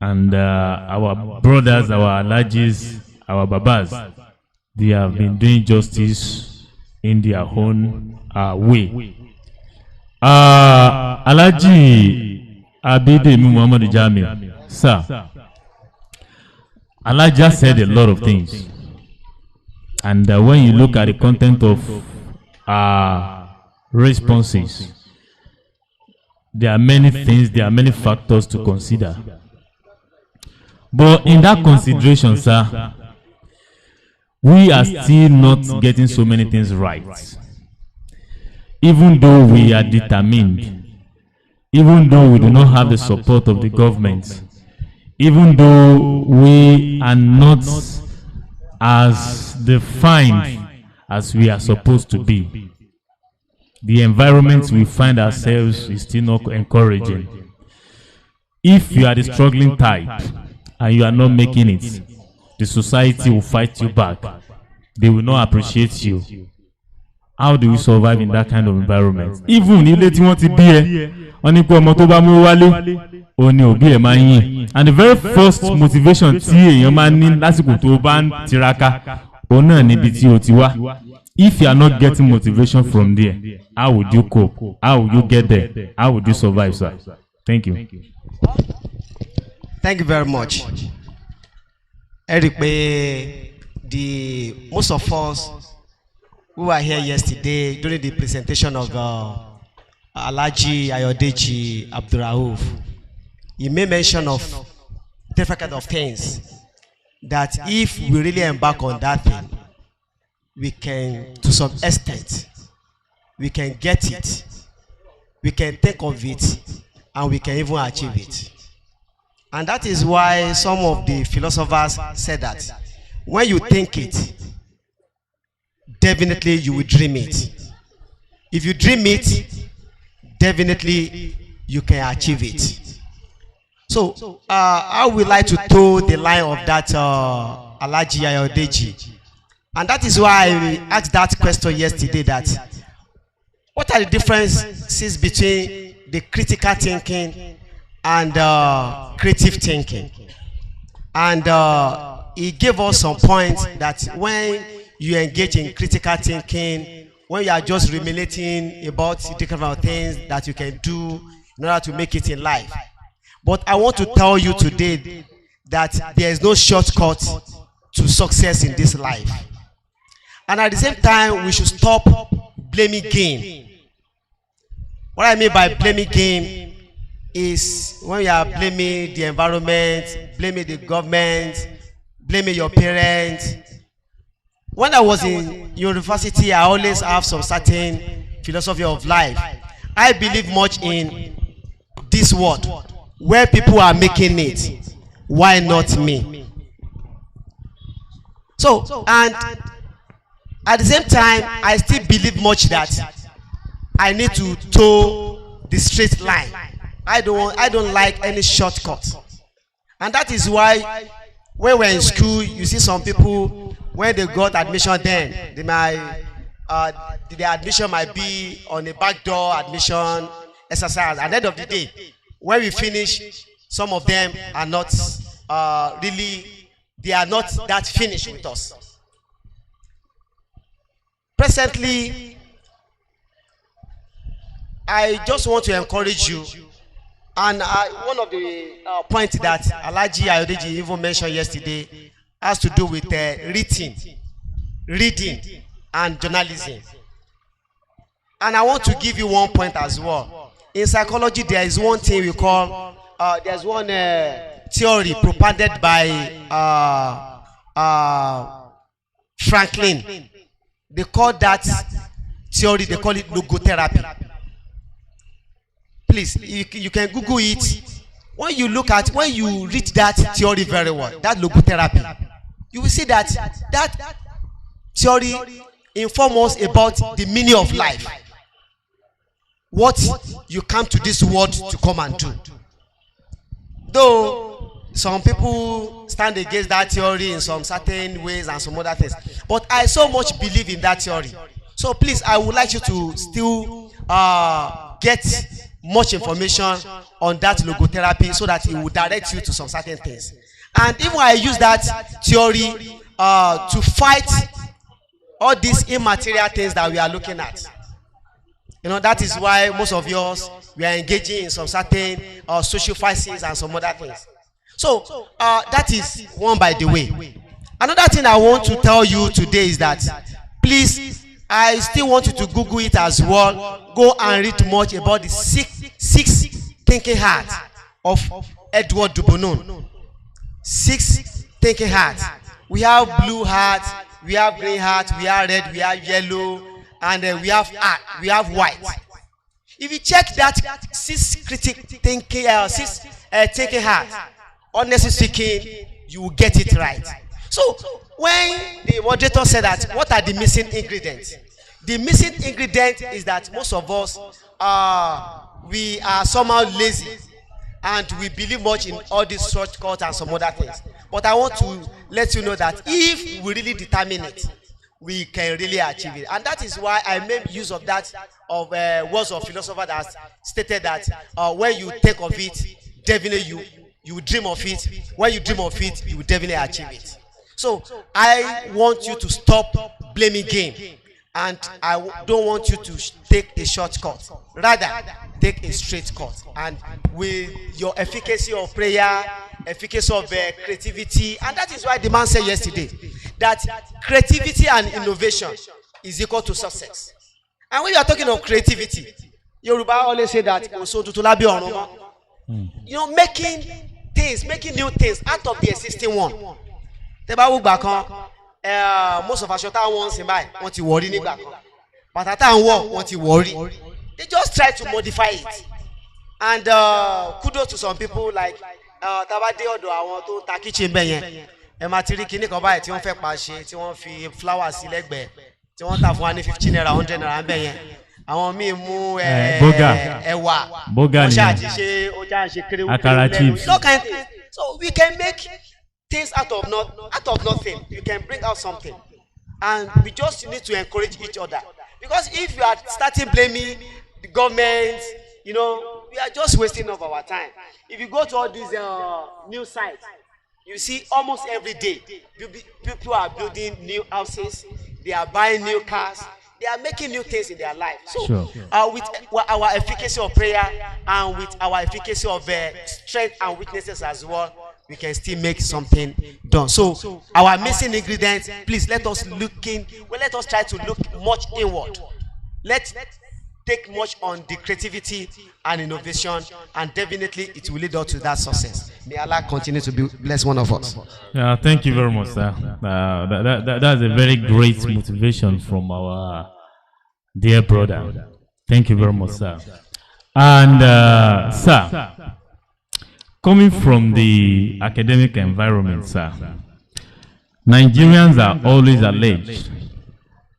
And our brothers, our Alhajis, our Babas, they have been doing justice in their own way. Alhaji Abidemi Muhammad Jami, sir, Alhaji said a lot of things. And when you look at the content of responses, there are many things, there are many factors to consider. But in that consideration, sir, we are still not getting so many things right. Even though we are determined, even though we do not have the support of the government, even though we are not as defined as we are supposed to be, the environment we find ourselves is still not encouraging. If you are the struggling type and you are not making it, the society will fight you back. They will not appreciate you. How do we survive in that kind of environment? Even ilé tí wọ́n ti bí ẹ, wọ́n ní pé ọmọ tó bá mú wálé, òun ni òbí ẹ̀ máa ń yìn. And the very first motivation tí èèyàn máa ń ní lásìkò tó bá ń tiraka, òun náà níbi tí o ti wá. If you are not getting motivation from there, how would you cope? How would you get there? How would you survive, sir? Thank you. Thank you very much. Eric, most of us who were here yesterday during the presentation of Alhaji Ayodeji Abdurrauf, he made mention of different kind of things that if we really embark on that thing, we can, to some extent, we can get it, we can think of it, and we can even achieve it. And that is why some of the philosophers said that when you think it, definitely you will dream it. If you dream it, definitely you can achieve it. So I would like to toe the line of that Alhaji Ayodeji. And that is why I asked that question yesterday, that what are the differences between the critical thinking and creative thinking? And he gave us some points that when you engage in critical thinking, when you are just ruminating about different things that you can do in order to make it in life. But I want to tell you today that there is no shortcut to success in this life. And at the same time, we should stop blaming game. What I mean by blaming game is when you are blaming the environment, blaming the government, blaming your parents. When I was in university, I always have some certain philosophy of life. I believe much in this word. Where people are making it, why not me? So, and at the same time, I still believe much that I need to toe the straight line. I don't like any shortcut. And that is why when we're in school, you see some people, when they got admission then, they might, their admission might be on a backdoor admission exercise. At the end of the day, when we finish, some of them are not they are not that finished with us. Presently, I just want to encourage you, and one of the points that Alhaji Ayodeji even mentioned yesterday has to do with reading and journalism. And I want to give you one point as well. In psychology, there is one thing we call, there's one theory propounded by Franklin. They call that theory, they call it logotherapy. Please, you can Google it. When you read that theory very well, that logotherapy, you will see that that theory informs us about the meaning of life. What you come to this world to come and do. Though some people stand against that theory in some certain ways and some other things, but I so much believe in that theory. So please, I would like you to still get much information on that logotherapy so that it will direct you to some certain things. And even I use that theory to fight all these immaterial things that we are looking at. You know, that is why most of us, we are engaging in some certain social crises and some other things. So, that is one by the way. Another thing I want to tell you today is that, please, I still want you to Google it as well. Go and read much about the six thinking hats of Edward Dubonon. 6 thinking hats. We have blue hats, we have green hats, we have red, we have yellow, and we have white. If you check that 6 thinking hats, honestly speaking, you will get it right. So when the moderator said that, what are the missing ingredients? The missing ingredient is that most of us we are somehow lazy and we believe much in all these shortcuts and some other things. But I want to let you know that if we really determine it, we can really achieve it. And that is why I made use of that, of words of philosopher that stated that when you think of it, definitely you dream of it. When you dream of it, you will definitely achieve it. So I want you to stop blaming game, and I don't want you to take a shortcut. Rather, take a straight cut. And with your efficacy of prayer, efficacy of creativity, and that is why the man said yesterday that creativity and innovation is equal to success. And when you are talking of creativity, Yoruba always say that, you know, making new things out of the existing one. Most of us shot once in by want to worry nigga. But at time want to worry. They just try to modify it. And kudos to some people like Tabade Odo àwọn tó ta kitchen be yẹn. Ẹ ma ti rí kíní kan báyìí tí wọ́n fẹ́ pa ṣe, tí wọ́n fi flower sí lẹ́gbẹ̀ẹ́, tí wọ́n tà fún wa ní 15 naira 100 naira be yẹn. Àwọn míì mú ẹ̀wà. Boga ni. Akara chips. No kind thing. So we can make things out of nothing. You can bring out something, and we just need to encourage each other. Because if you are starting blaming the government, you know, we are just wasting of our time. If you go to all these news sites, You see, almost every day, people are building new houses, they are buying new cars, they are making new things in their life. So, Sure. with our efficacy of prayer and with our efficacy of strength and weaknesses as well, we can still make something done. So, our missing ingredients, please let us try to look much inward. Let's take much on the creativity and innovation, and definitely it will lead us to that success. May Allah continue to bless one of us. Yeah, thank you very much, sir. That's a very great motivation from our dear brother. Thank you very much, sir. And, sir, coming from the academic environment, sir, Nigerians are always alleged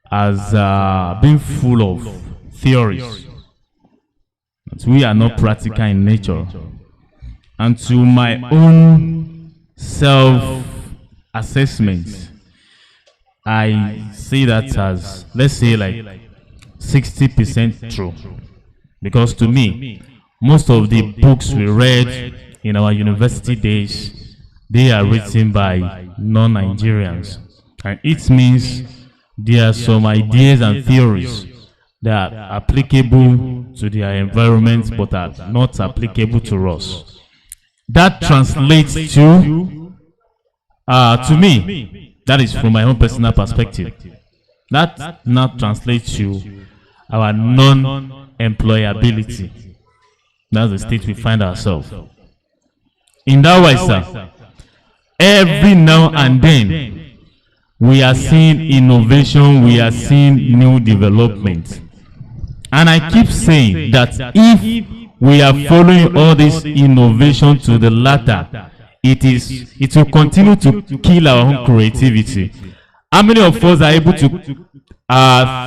as being full of theories. But we are not practical in nature. And to my own self-assessment, I see that as, let's say, like 60% true. Because to me, most of the books we read in our university days, they are written by non-Nigerians. And it means there are some ideas and theories that are applicable to their environment but are not applicable to us. That translates to me, that is from my own personal perspective, that now translates to our non-employability. That's the state we find ourselves. In that way, sir, every now and then, we are seeing innovation, we are seeing new development. And I keep saying that if we are following all this innovation to the latter, it will continue to kill our own creativity. How many of us are able to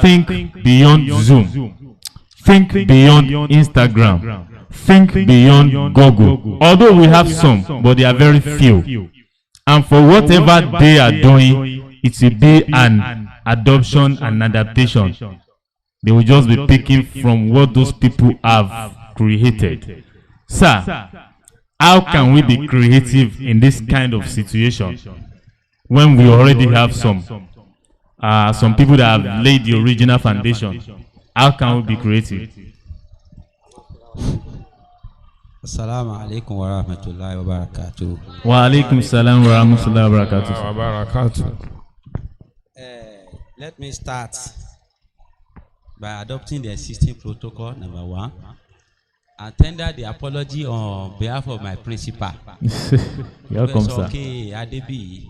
think beyond Zoom, think beyond Instagram, think beyond Google? Although we have some, but they are very few. And for whatever they are doing, it will be an adoption and adaptation. They will just be picking from what those people have created. Sir, how can we be creative in this kind of situation when we already have some people that have laid the original foundation? How can we be creative? Assalamu alaikum wa rahmatullahi wa barakatuh. Wa alaikum salam wa rahmatullahi wa barakatuh. Let me start by adopting the existing protocol, number one, and tender the apology on behalf of my principal, Professor K. Adebi,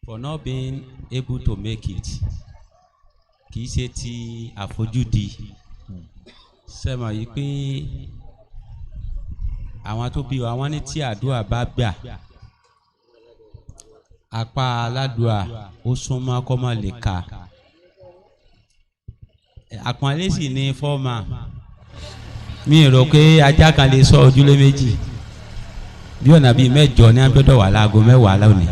for not being able to make it. Kì í ṣe ti àfojúdi. Sẹ́mọ̀ yìí pé àwọn tó bí wa wọ́n ní tí àdúrà bá gbà, apá aládùá ó súnmọ́ kó má lè ka. Àpọ́nlé sì ní fọ́ọ̀mà. Mi rò pé ajá kan lè sọ ojúlé méjì. Bí ọ̀nà bíi mẹ́jọ ní agbẹ́dọ̀ wà láago mẹ́wàá lónìí.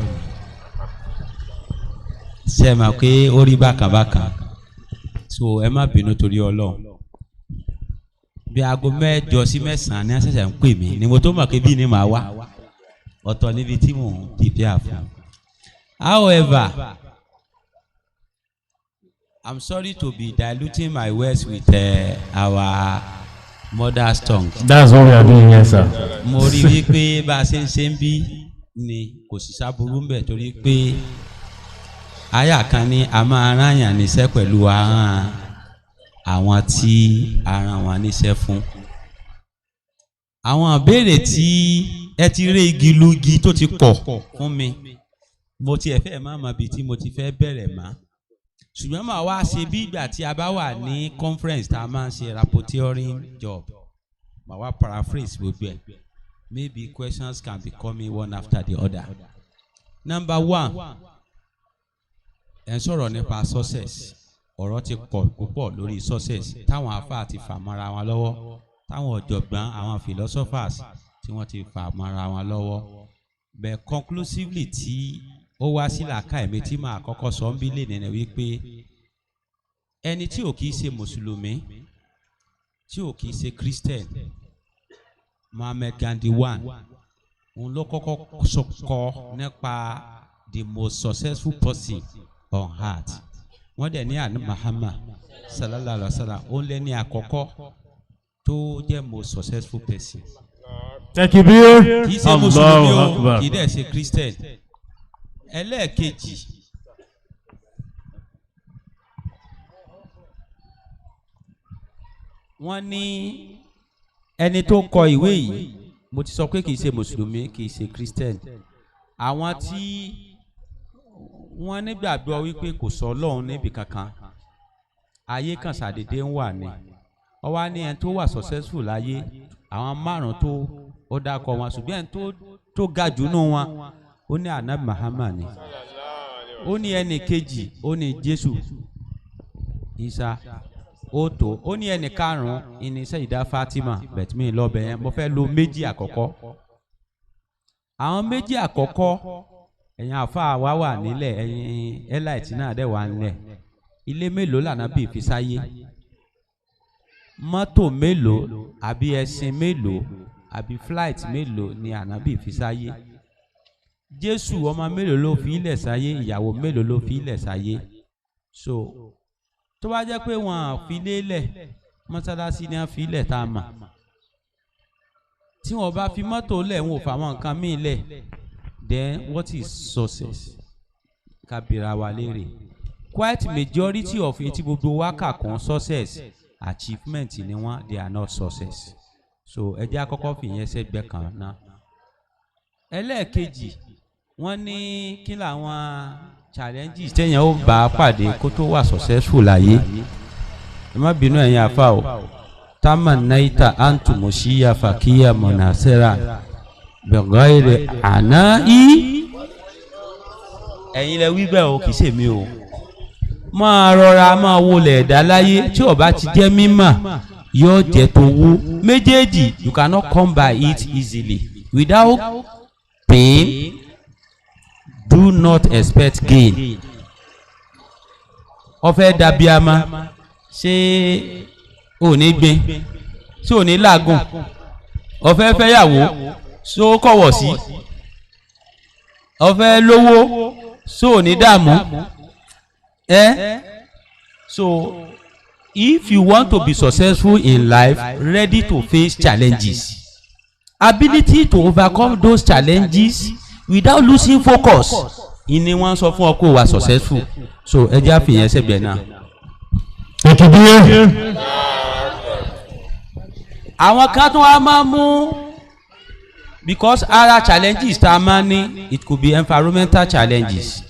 Ṣé mà pé ó rí bákan bákan? So ẹ má bínú torí Ọlọ́run. Bí aago mẹ́jọ sí mẹ́sàn-án ní àṣẹ̀ṣẹ̀ ń pè mí ni mo tó mọ̀ pé bí ni màá wá. Ọ̀tọ̀ níbi tí mò ń prepare fún. However, I'm sorry to be diluting my words with our mother's tongue. That's what we are doing here, sir. Mo rí wípé bá a ṣe ń bí ni kò sì sábúrú ń bẹ̀ torí pé àyà kan ní a máa ráyàn níṣẹ́ pẹ̀lú àwọn tí a rán wọn níṣẹ́ fún. Àwọn ìbéèrè tí ẹ ti rí igi lugi tó ti pọ̀ fún mi, mo ti ẹ̀fẹ́ máa mọ ibi tí mo ti fẹ́ bẹ̀rẹ̀ mọ́. Ṣùgbọ́n màá wá ṣe bí ìgbà tí a bá wà ní conference tá a máa ń ṣe rapporteuring job. Màá wá paraphrase gbogbo ẹ̀. Maybe questions can be coming one after the other. Number one, ẹ̀ ń sọ̀rọ̀ nípa success. Ọ̀rọ̀ ti pọ̀ púpọ̀ lórí success táwọn àfáà ti fà mọ́ra wọn lọ́wọ́, táwọn ọ̀jọ̀gbọ́n àwọn philosophers tí wọ́n ti fà mọ́ra wọn lọ́wọ́. But conclusively tí ó wá sí làákàyè mi tí màá kọ́kọ́ sọ ń bí lè nínú wípé ẹni tí ò kìí ṣe mùsùlùmí, tí ò kìí ṣe Christian, Muhammad Gandhi one, òun ló kọ́kọ́ sọkọ nípa the most successful person on earth wọ́n dẹ̀ ní àná Muhammad sallallahu alaihi wa sallam ó lé ní àkọ́kọ́ tó jẹ́ most successful person. Takbir. Kì í ṣe mùsùlùmí o kì í dẹ̀ ṣe Christian. Ẹlẹ́ẹ̀kejì wọ́n ní ẹni tó kọ ìwé yìí mo ti sọ pé kì í ṣe mùsùlùmí kì í ṣe Christian. Àwọn tí wọ́n nígbàgbọ́ wípé kò sọ Ọlọ́run níbi kankan ayé kan ṣàdédé ń wà ní ó wá ní ẹni tó wà successful láyé àwọn márùn tó ó dákọ wọn ṣùgbọ́n ẹni tó ga jù nù wọn ó ní Ànábì Muhammad ni ó ní ẹnì kejì ó ní Jésù Isa ó tó ó ní ẹnì karùn-ún ìníṣẹ́ ìdá Fatima bẹ̀tìmí lọ́bẹ̀ yẹn mo fẹ́ lo méjì àkọ́kọ́ àwọn méjì àkọ́kọ́ ẹ̀yin àfáà wa wà nílẹ̀ ẹ̀yin elite náà dẹ̀ wà nílẹ̀ ilé mélòó l'Ànábì fi sáyé mọ́tò mélòó àbí ẹṣin mélòó àbí flight mélòó ni Ànábì fi sáyé Jésù ọmọ mélòó ló fi ilẹ̀ sáyé ìyàwó mélòó ló fi ilẹ̀ sáyé so tó bá jẹ́ pé wọ́n fi lélẹ̀ mọ́sálásí ni wọ́n fi ilẹ̀ tá a mọ̀ tí wọ́n bá fi mọ́tò lẹ̀ wọn ò fà wọn nǹkan míì lẹ̀ then what is success kabira wa léèrè quite majority of etí gbogbo wákà kan success achievement ni wọ́n they are not success so ẹ jẹ́ àkọ́kọ́ fìyẹn sẹ́gbẹ́ kan náà. Ẹlẹ́ẹ̀kejì wọ́n ní kí làwọn challenges téèyàn ó bá pàdé kó tó wà successful láyé ẹ má bínú ẹ̀yin àfa o tamannaita antumushiya fakiya monasera bẹ̀gọ́rẹ̀ àná í ẹ̀yin lẹ wí bẹ́ẹ̀ o kì í ṣèmi o máa rọra máa wọlé ẹ̀dá láyé tí ó bá ti jẹ́ mímọ̀ yóò jẹ́ tó wú méjèèjì you cannot come by it easily without pain do not expect gain. Ó fẹ́ dàbí ama ṣé ò ní gbin ṣé ò ní làágùn ó fẹ́ fẹ́yàwó ṣó kọ̀wọ̀ sí ó fẹ́ lówó ṣó ò ní dààmú so if you want to be successful in life ready to face challenges ability to overcome those challenges without losing focus ìní wọ́n sọ fún ọ kó wà successful so ẹ jẹ́ àfihàn ẹsẹ̀gbẹ̀ náà. àwọn kan tó wá máa mú because ara challenges tá a máa ní it could be environmental challenges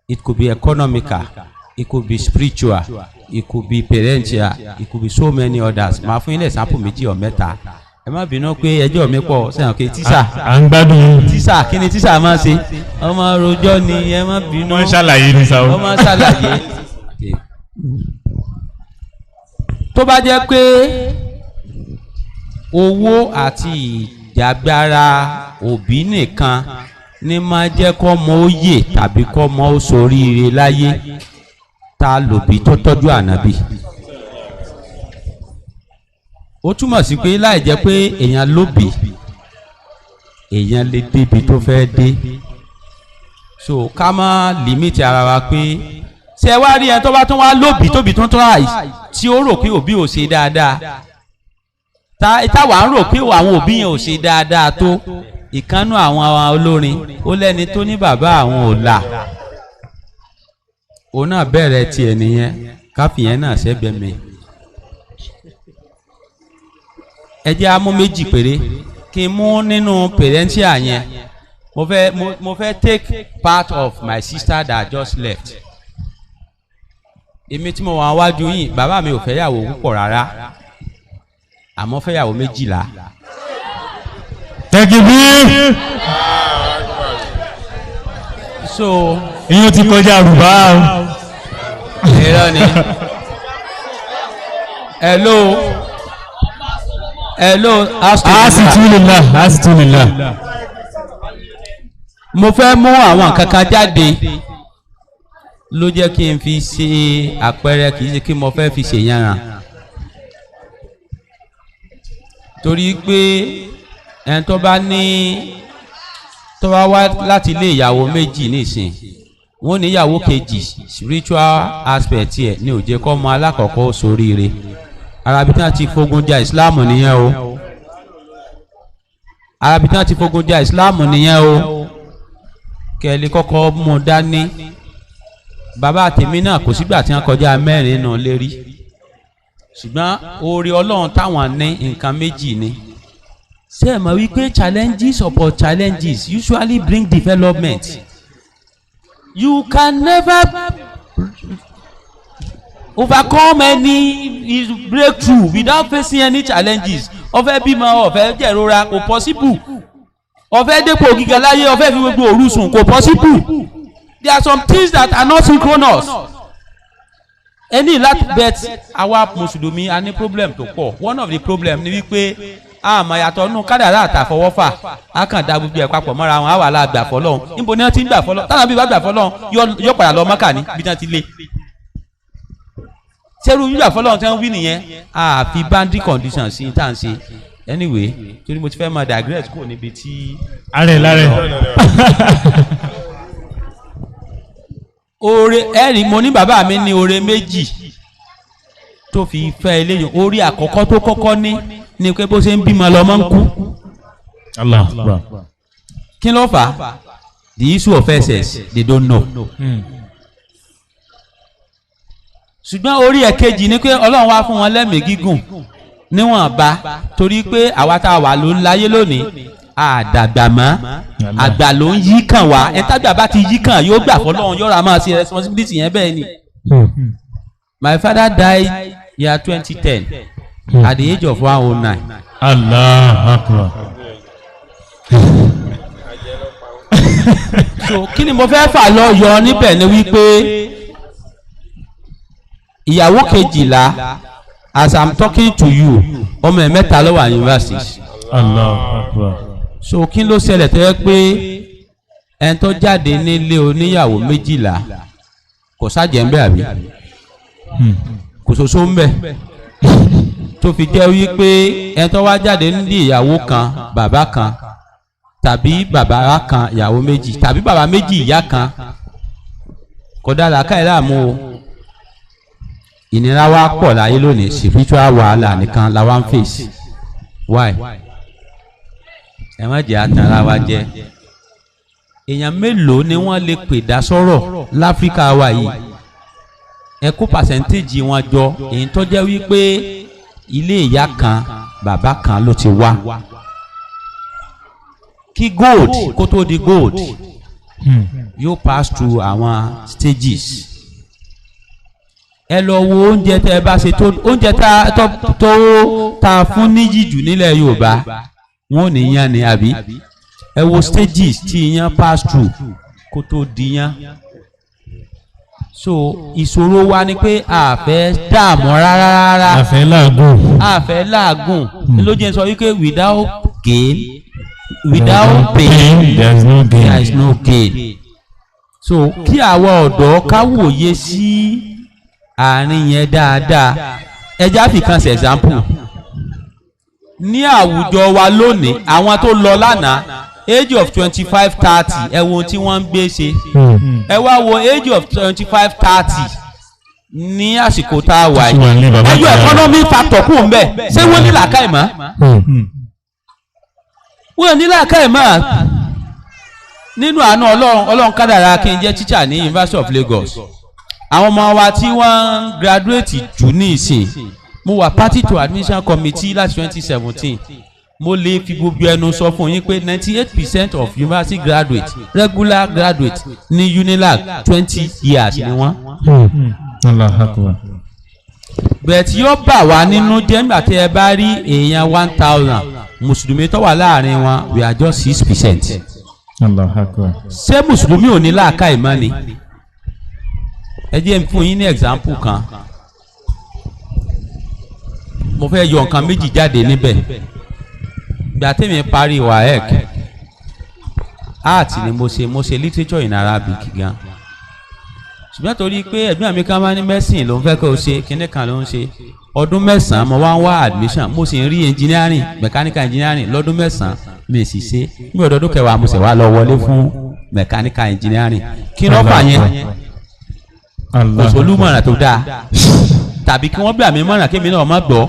it could be economical it could be spiritual it could be parental it could be so many others màá fún ilé sample méjì or mẹ́ta ẹ má bínú pé ẹjọ́ mi pọ̀ sẹ́yìn pé tíṣà à ń gbádùn tíṣà kí ni tíṣà máa ṣe ọmọ rojọ́ ni ẹ má bínú wọ́n ṣàlàyé ní sáwọ́ ọmọ ṣàlàyé tó bá jẹ́ pé owó àti ìjàgbára òbí nìkan ní máa jẹ́ kọ́ ọmọ ó yè tàbí kọ́ ọmọ ó ṣoríire láyé ta lòbí tó tọ́jú ànábì ó túmọ̀ sí pé láì jẹ́ pé èèyàn lóbì èèyàn lè débi tó fẹ́ dé so ká má límìtì ara wa pé ṣé ẹ wá rí ẹ tó bá tún wá lóbì tóbi tó ń tọ́ àì tí ó rò pé òbí ò ṣe dáadáa táwa ń rò pé àwọn òbí yẹn ò ṣe dáadáa tó ìkánú àwọn olórin ó lẹ́ni tó ní bàbá àwọn ò là òun náà bẹ̀rẹ̀ tiẹ̀ nìyẹn káfíyẹn náà ṣẹ́gbẹ́ mi. ẹ jẹ́ amú méjì péré kí n mú nínú parentia yẹn mo fẹ́ take part of my sister that just left. èmi tí mo wà wájú yìí bàbá mi ò fẹ́ yàwó púpọ̀ rárá àmọ́ fẹ́ yàwó 12. Takbir. so ìyẹn ti kọjá àrùbá o. irọ́ ni hello asitulila mo fẹ́ mú àwọn kankan jáde ló jẹ́ kí n fi ṣe àpẹẹrẹ kì í ṣe kí mo fẹ́ fi ṣe yànnà torí pé ẹni tó bá ní tó bá wá láti ilé ìyàwó méjì nísìn wọ́n ní ìyàwó kejì spiritual aspect ẹ̀ ní ó jẹ́ kó ọmọ alákọ̀ọ́kọ́ ṣoríire arabi tí wọ́n ti fogun jà Islam nìyẹn o arabi tí wọ́n ti fogun jà Islam nìyẹn o kẹ́lí kọ́kọ́ mú dání bàbá tèmi náà kò sígbà tí wọ́n kọjá mẹ́rin nù lérí ṣùgbọ́n oore Ọlọ́run táwọn ní nǹkan méjì ni ṣé ẹ mọ̀ wípé challenges upon challenges usually bring development you can never overcome any breakthrough without facing any challenges ọ̀fẹ́ bímọ ọ̀fẹ́ jẹ̀rora kò possible ọ̀fẹ́ dépò gíga láyé ọ̀fẹ́ fi gbogbo òru sùn kò possible there are some things that are not synchronous ẹni láti bet àwa mùsùlùmí a ní problem tó pọ̀ one of the problem ni wípé àmọ́ yàtọ̀ nù kádàrá àtàfọwọ́fà á kàn dá gbogbo ẹ̀ papọ̀ mọ́ra wọn á wà láàgbà fọlọ́hún níbo ni wọ́n ti ń gbà fọlọ́hún táwọn bíi bá gbà fọlọ́hún yóò padà lọ mọ́kà ní bí wọ́n ti lé sẹ́rù gbà fọlọ́hún tí wọ́n wí nìyẹn àfi boundary conditions sí tá à ń ṣe anyway torí mo ti fẹ́ máa digress kúrò níbi tí. lárẹ̀. oore ẹ̀rí mo ní bàbá mi ní oore méjì tó fi fẹ́ eléyìí orí àkọ́kọ́ tó kọ́kọ́ ní pé bó ṣe ń bímọ lọ́mọ ń kú. Allah. kí ló fà á the issue of excess they don't know. ṣùgbọ́n orí ẹ̀kejì ni pé Ọlọ́run wá fún wọn lẹ́mìí gígùn níwọ̀nba torí pé àwa tá a wà ló ń láyé lónìí àdàgbà mọ́ àgbà ló ń yí kàn wá ẹ̀ tágbà bá ti yí kàn yóò gbà fọlọ́run yóò ra máa ṣe responsibility yẹn bẹ́ẹ̀ ni. My father died year 2010 at the age of 109. Allah akbar. So kí ni mo fẹ́ fà lọ yọ níbẹ̀ ni wípé ìyàwó kejìlá as I'm talking to you ọmọ ẹ̀ mẹ́ta ló wà university. Allah akbar. So kí ló ṣẹlẹ̀ tó yẹ pé ẹni tó jáde nílé oníyàwó méjìlá kò sájẹ̀ ń bẹ̀ àbí kò ṣoṣo ń bẹ̀ tó fi jẹ́ wípé ẹni tó wá jáde nílé ìyàwó kan bàbá kan tàbí bàbá kan ìyàwó méjì tàbí bàbá méjì ìyá kan kò dára káyìí láàmú o ìnira wa pọ̀ láyé lónìí spiritual wàhálà nìkan la wá ń fèsì why ẹ má jẹ́ àtàrà wa jẹ́ èèyàn mélòó ni wọ́n lè pè dá sọ́rọ̀ láfíríkà wa yìí ẹ kó pàṣẹ́ntéèjì wọn jọ èyí tó jẹ́ wípé ilé ìyá kan bàbá kan ló ti wá kí gold kó tó di gold yóò pass through àwọn stages ẹ lọ wo oúnjẹ tẹ ẹ bá ṣe tó oúnjẹ tá fún níyì jù nílẹ̀ Yorùbá wọn ò ní yan ni àbí ẹ wo stages tí yan pass through kó tó di yan so ìṣòro wa ni pé a fẹ́ dààmú rárá a fẹ́ làágùn lójú ẹ sọ wípé without gain without pain there is no gain so kí àwọn ọ̀dọ́ ká wòye sí àárín yẹn dáadáa ẹjá fi kan ṣe example ní àwùjọ wa lónìí àwọn tó lọ lánàá age of 25-30 ẹ wo ohun tí wọ́n ń gbé ṣe ẹ wá wo age of 25-30 ní àsìkò tá a wà yìí ẹjọ́ economy factor kù ń bẹ̀ ṣé wọ́n ní làákàyè mọ́ wọ́n ní làákàyè mọ́ nínú àánú ọlọ́run kádàrá kí n jẹ́ teacher ní University of Lagos àwọn ọmọ wa tí wọ́n graduate jù ní ìsìn mo wà party to admission committee láti 2017 mo lè fi gbogbo ẹnu sọ fún yín pé 98% of university graduate regular graduate ní UNILAG 20 years ni wọ́n. bẹ̀ẹ̀ tí yóò bà wá nínú jẹ́ nígbà tí ẹ bá rí èèyàn 1000 mùsùlùmí tó wà láàrin wọn we are just 6%. ṣé mùsùlùmí ò ní làákàyè mọ́ ni? ẹ jẹ́ fún yín ní example kan mo fẹ́ yọ nǹkan méjì jáde níbẹ̀ gbà tèmi parí WAEC art ni mo ṣe literature in Arabic gan ṣùgbọ́n torí pé ẹ̀gbọ́n mi kan máa ní medicine ló ń fẹ́ kó o ṣe kíní kan ló ń ṣe ọdún 9 mo wá ń wá admission mo sì ń rí engineering mechanical engineering lọ́dún 9 mi sì ṣe ní ọdọọdún kẹwàá mo sì wá lọ wọlé fún mechanical engineering kí ló fà yẹn kò sólúmọ̀ràn tó dáa tàbí kí wọ́n gbà mí mọ̀ràn kí mi náà má gbọ́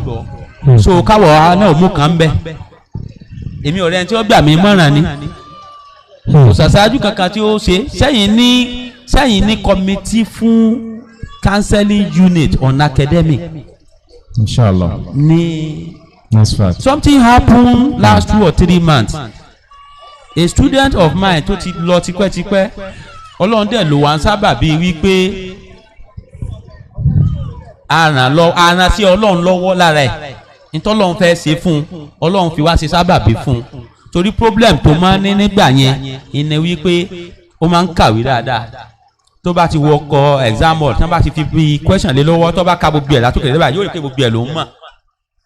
so káwọ̀ náà mú kan bẹ́ èmi ọ̀rẹ́ tí ó gbà mí mọ̀ràn ni kò ṣàṣáájú kankan tí ó ṣe sẹ́yìn ní committee fún counseling unit on academic. Inshallah. Ni Nasfat. Something happened last 2 or 3 months. A student of mine tó ti lọ tipẹ́tipẹ́ ọlọ́run dẹ̀ ló wá ń sábà bíi wípé àràn sí ọlọ́run lọ́wọ́ lára ẹ̀ nítọ́lọ́run fẹ́ ṣe fún ọlọ́run fi wá ṣe sábà bí fún torí problem tó máa ń ní nígbà yẹn ìní wípé ó máa ń kàwé dáadáa tó bá ti wọkọ̀ exam hall tí wọ́n bá ti fi question lé lọ́wọ́ tó bá ka gbogbo ẹ̀ látòkè lébà yóò rí pé gbogbo ẹ̀ ló ń mọ̀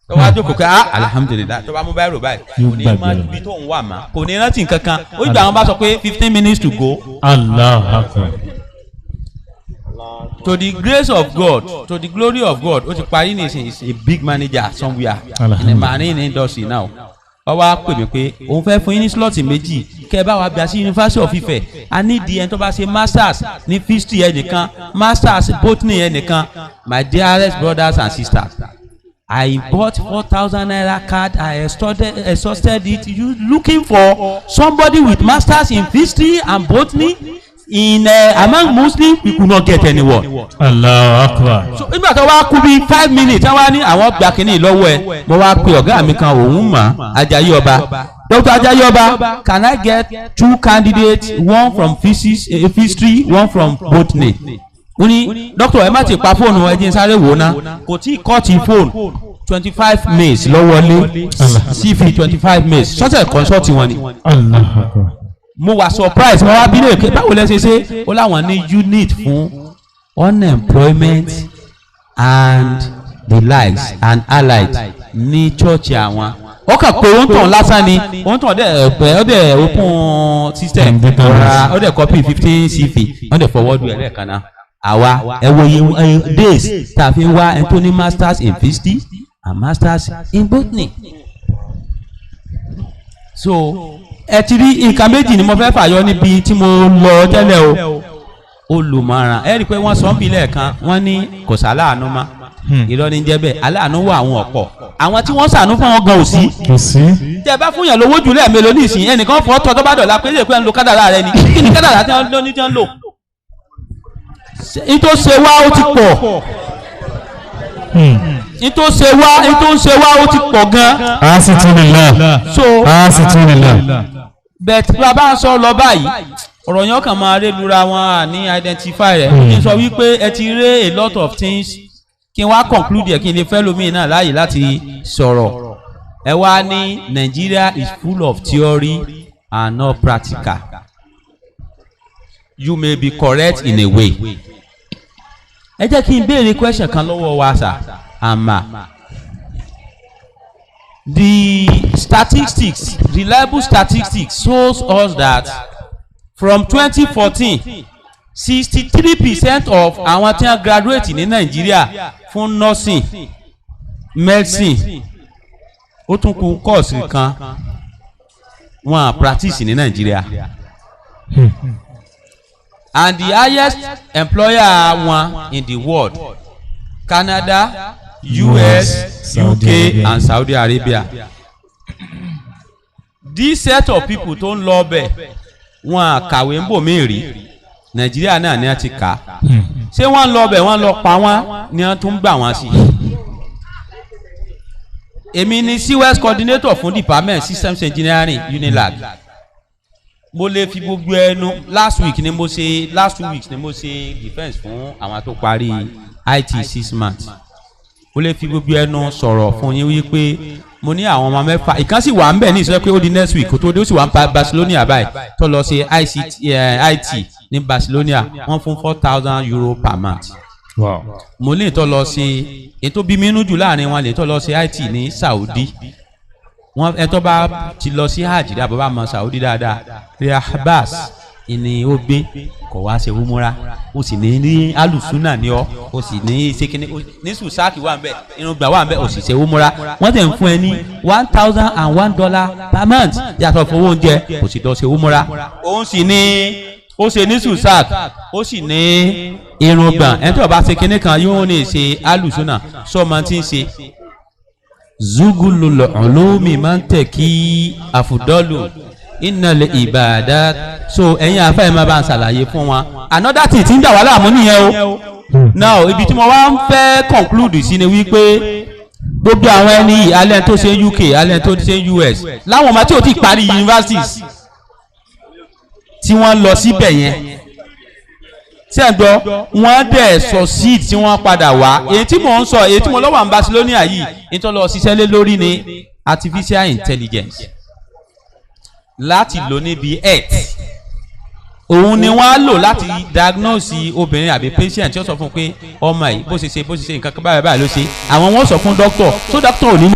tó wá jókòó pé alhamdulilayi tó bá mú báyìí rò báyìí kò ní máa bí tó ń wà má kò ní rántí nǹkan kan ó gbà wọn bá sọ pé 15 minutes to go. Allah Akbar. To the grace of God, to the glory of God, ó ti parí ní ìsìn is a big manager somewhere in the marine industry now. Ó wá pè mí pé òun fẹ́ fún yín ní slọ́ọ̀tì méjì kẹ́ ẹ bá wa gbà sí University of Ife. A ní di ẹni tó bá ṣe masters ní history ẹnìkan masters botany ẹnìkan. My dearest brothers and sisters, I bought 4,000 naira card. I exhausted it. You looking for somebody with masters in history and botany? In among Muslims, we could not get anyone. Allah Akbar. So nígbà tó wá kú bí 5 minutes wọ́n wá ní àwọn gbà kínní lọ́wọ́ ẹ̀ mo wá pe ọ̀gá mi kan òun mọ̀ Ajayi Ọba. Dr. Ajayi Ọba, can I get 2 candidates, one from physics, history, one from botany? Ó ní doctor ẹ má ti pa fóònù ẹ jẹ́ n sáré wò ná kò tí ì kọ́ ti fóònù 25 mails lọ́wọ́lé CV 25 mails sọ́sẹ̀ consult wọn ni. Allah Akbar. Mo wà surprise mo wá bí lè ké báwo lẹ ṣe ṣe ó láwọn ní unit fún unemployment and the likes and allied ní church àwọn ó kàn pé òun tàn lásán ni òun tàn ọdẹ open system ọdẹ copy 15 CV ọdẹ forward ẹ lẹ́ẹ̀kan náà àwa ẹ wo iye days tá a fi wá ẹni tó ní masters in history and masters in botany so ẹ ti rí nǹkan méjì ni mo fẹ́ fàyọ níbi tí mo lọ tẹ́lẹ̀ o olùmọ̀ràn ẹ rí i pé wọ́n sọ ń bi lẹ́ẹ̀kan wọ́n ní kò sáláàánú má irọ́ ní jẹ́ bẹ́ẹ̀ aláàánú wà àwọn ọ̀pọ̀ àwọn tí wọ́n sànú fún wọn gan ò sí. tẹ bá fún yàn lówó jù lẹ́ẹ̀mélòó ní ìsìn ẹnìkan fọ́ tọ́ tó bá dọ̀la pé lè pẹ́ ń lo kádàrá rẹ ni kí ni kádàrá tí wọ́n ní tí wọ́n lò. ìtò ṣe wá ó ti pọ̀ ìtò ṣe wá ó ti pọ̀ gan. a sì tún nílá. so a sì tún nílá. bẹ́ẹ̀ tí bàbá ń sọ lọ báyìí ọ̀rọ̀ yẹn kàn máa rí lura wọn ní identify rẹ̀ kí n sọ wípé ẹ ti rí a lot of things kí n wá conclude ẹ̀ kí n lè fẹ́ lómi náà láàyè láti sọ̀rọ̀ ẹ wá ní Nigeria is full of theory and not practical. You may be correct in a way. ẹ jẹ́ kí n béèrè question kan lọ́wọ́ wa sà àmà. The statistics, reliable statistics shows us that from 2014, 63% of àwọn tí wọ́n graduate ní Nàìjíríà fún nursing, medicine, ó tún kù course kan wọ́n practice ní Nàìjíríà. And the highest employer one in the world, Canada, US, UK and Saudi Arabia. This set of people tó ń lọ bẹ̀ wọ́n kàwé ń bò mí rí Nàìjíríà náà ni a ti kà ṣé wọ́n lọ bẹ̀ wọ́n lọ pa wọ́n ni wọ́n tún gbà wọ́n sí. Èmi ni CWS coordinator fún department systems engineering Unilag. Mo lè fi gbogbo ẹnu last 2 weeks ni mo ṣe defence fún àwọn tó parí IT 6 months. Mo lè fi gbogbo ẹnu sọ̀rọ̀ fún yín wípé mo ní àwọn ọmọ mẹ́fà ìkan sì wà ń bẹ̀ ní ìṣẹ́ pé ó di next week kó tó dé ó sì wà ń Barcelona báyìí tó lọ ṣe IT ní Barcelona wọ́n fún €4,000 per month. Wow. Mo lè tó lọ ṣe ètò bí mínú jù láàrin wọn lè tó lọ ṣe IT ní Saudi. Wọ́n ẹ tó bá ti lọ sí hajj dábọ̀ bá mọ Saudi dáadáa Riahbas ìní ó gbé kò wá ṣe wúmúra ó sì ní alùsùnà ní ọ ó sì ní ṣékiní ní sùsáàkì wà ń bẹ irùngbà wà ń bẹ ó sì ṣe wúmúra wọ́n tẹ̀ ń fún ẹ ní $1,001 per month yàtọ̀ fún owó oúnjẹ ó sì lọ ṣe wúmúra òun sì ní ó ṣe ní sùsáàk ó sì ní irùngbà ẹni tó bá ṣe kinní kan yóò ní ṣe alùsùnà sọ́ọ̀mà tí ń ṣe zugulul ulumi máa ń tẹ̀ kí àfùdọ́lù ìnàlẹ̀ ìbàdà so ẹ̀yin afẹ́ ẹ̀ máa bá ń ṣàlàyé fún wa another thing tí ń dà wá láàmú nìyẹn o now ibi tí mo wá ń fẹ́ conclude sí ni wípé gbogbo àwọn ẹni yìí alẹ́ tó ṣe UK alẹ́ tó ṣe US láwọn ọmọ tí ò tí parí universities tí wọ́n lọ síbẹ̀ yẹn tí ẹ̀ gbọ́ wọ́n dẹ̀ succeed tí wọ́n padà wá èyí tí mò ń sọ èyí tí mo lọ́wọ́ Barcelona yìí nítorí lọ ṣiṣẹ́ lé lórí ni artificial intelligence láti lò níbi health òun ni wọ́n á lò láti diagnose obìnrin àbí patient tí ó sọ fún un pé ọmọ yìí bó ṣe ṣe nǹkan kan báyìí ló ṣe àwọn wọ́n sọ fún doctor so doctor ò ní.